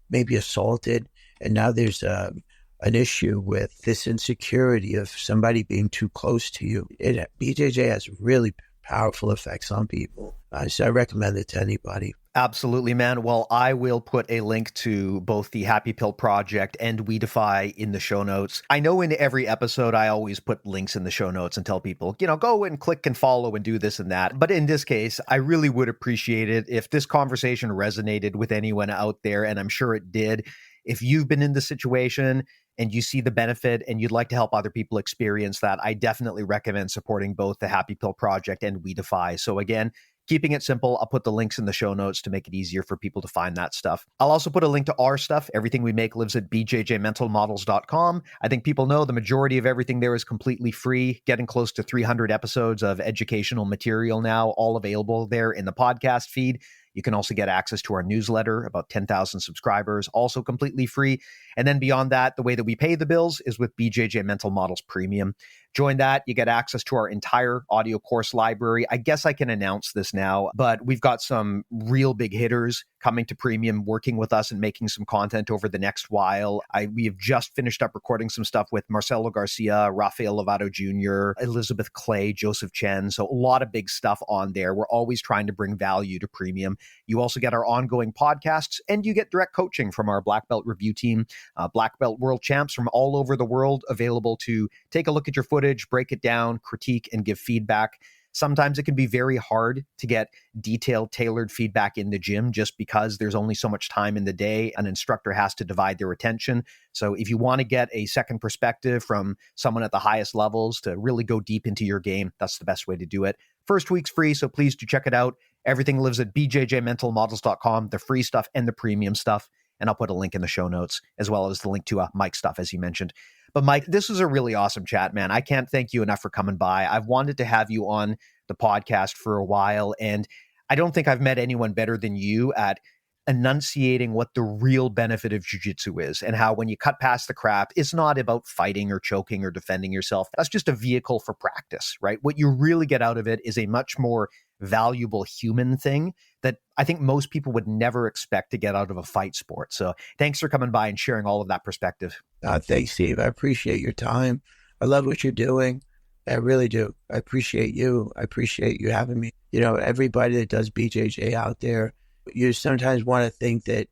maybe assaulted. And now there's an issue with this insecurity of somebody being too close to you. BJJ has really powerful effects on people. So I recommend it to anybody. Absolutely, man. Well, I will put a link to both the Happy Pill Project and We Defy in the show notes. I know in every episode, I always put links in the show notes and tell people, go and click and follow and do this and that. But in this case, I really would appreciate it if this conversation resonated with anyone out there, and I'm sure it did. If you've been in the situation and you see the benefit and you'd like to help other people experience that, I definitely recommend supporting both the Happy Pill Project and We Defy. So again, keeping it simple, I'll put the links in the show notes to make it easier for people to find that stuff. I'll also put a link to our stuff. Everything we make lives at bjjmentalmodels.com. I think people know the majority of everything there is completely free, getting close to 300 episodes of educational material now, all available there in the podcast feed. You can also get access to our newsletter, about 10,000 subscribers, also completely free. And then beyond that, the way that we pay the bills is with BJJ Mental Models Premium. Join that, you get access to our entire audio course library. I guess I can announce this now, but we've got some real big hitters coming to Premium, working with us and making some content over the next while. We have just finished up recording some stuff with Marcelo Garcia, Rafael Lovato Jr., Elizabeth Clay, Joseph Chen. So a lot of big stuff on there. We're always trying to bring value to Premium. You also get our ongoing podcasts, and you get direct coaching from our Black Belt review team, Black Belt world champs from all over the world, available to take a look at your footage, break it down, critique, and give feedback. Sometimes it can be very hard to get detailed, tailored feedback in the gym just because there's only so much time in the day. An instructor has to divide their attention. So if you want to get a second perspective from someone at the highest levels to really go deep into your game, that's the best way to do it. First week's free, so please do check it out. Everything lives at bjjmentalmodels.com, the free stuff and the premium stuff. And I'll put a link in the show notes, as well as the link to Mike's stuff, as you mentioned. But Mike, this was a really awesome chat, man. I can't thank you enough for coming by. I've wanted to have you on the podcast for a while, and I don't think I've met anyone better than you at enunciating what the real benefit of jiu-jitsu is, and how when you cut past the crap, it's not about fighting or choking or defending yourself. That's just a vehicle for practice, right? What you really get out of it is a much more valuable human thing that I think most people would never expect to get out of a fight sport. So thanks for coming by and sharing all of that perspective. Thanks, Steve. I appreciate your time. I love what you're doing. I really do. I appreciate you. I appreciate you having me. Everybody that does BJJ out there, you sometimes want to think that,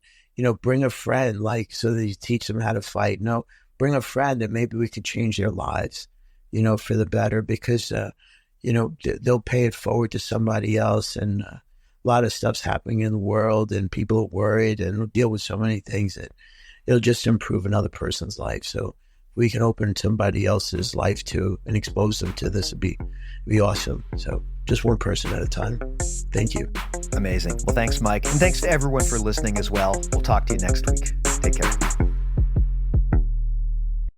bring a friend, so that you teach them how to fight. No, bring a friend that maybe we could change their lives, for the better, because, they'll pay it forward to somebody else. And a lot of stuff's happening in the world, and people are worried and deal with so many things that it'll just improve another person's life. So we can open somebody else's life to and expose them to this, would be awesome. So just one person at a time. Thank you. Amazing. Well, thanks, Mike. And thanks to everyone for listening as well. We'll talk to you next week. Take care.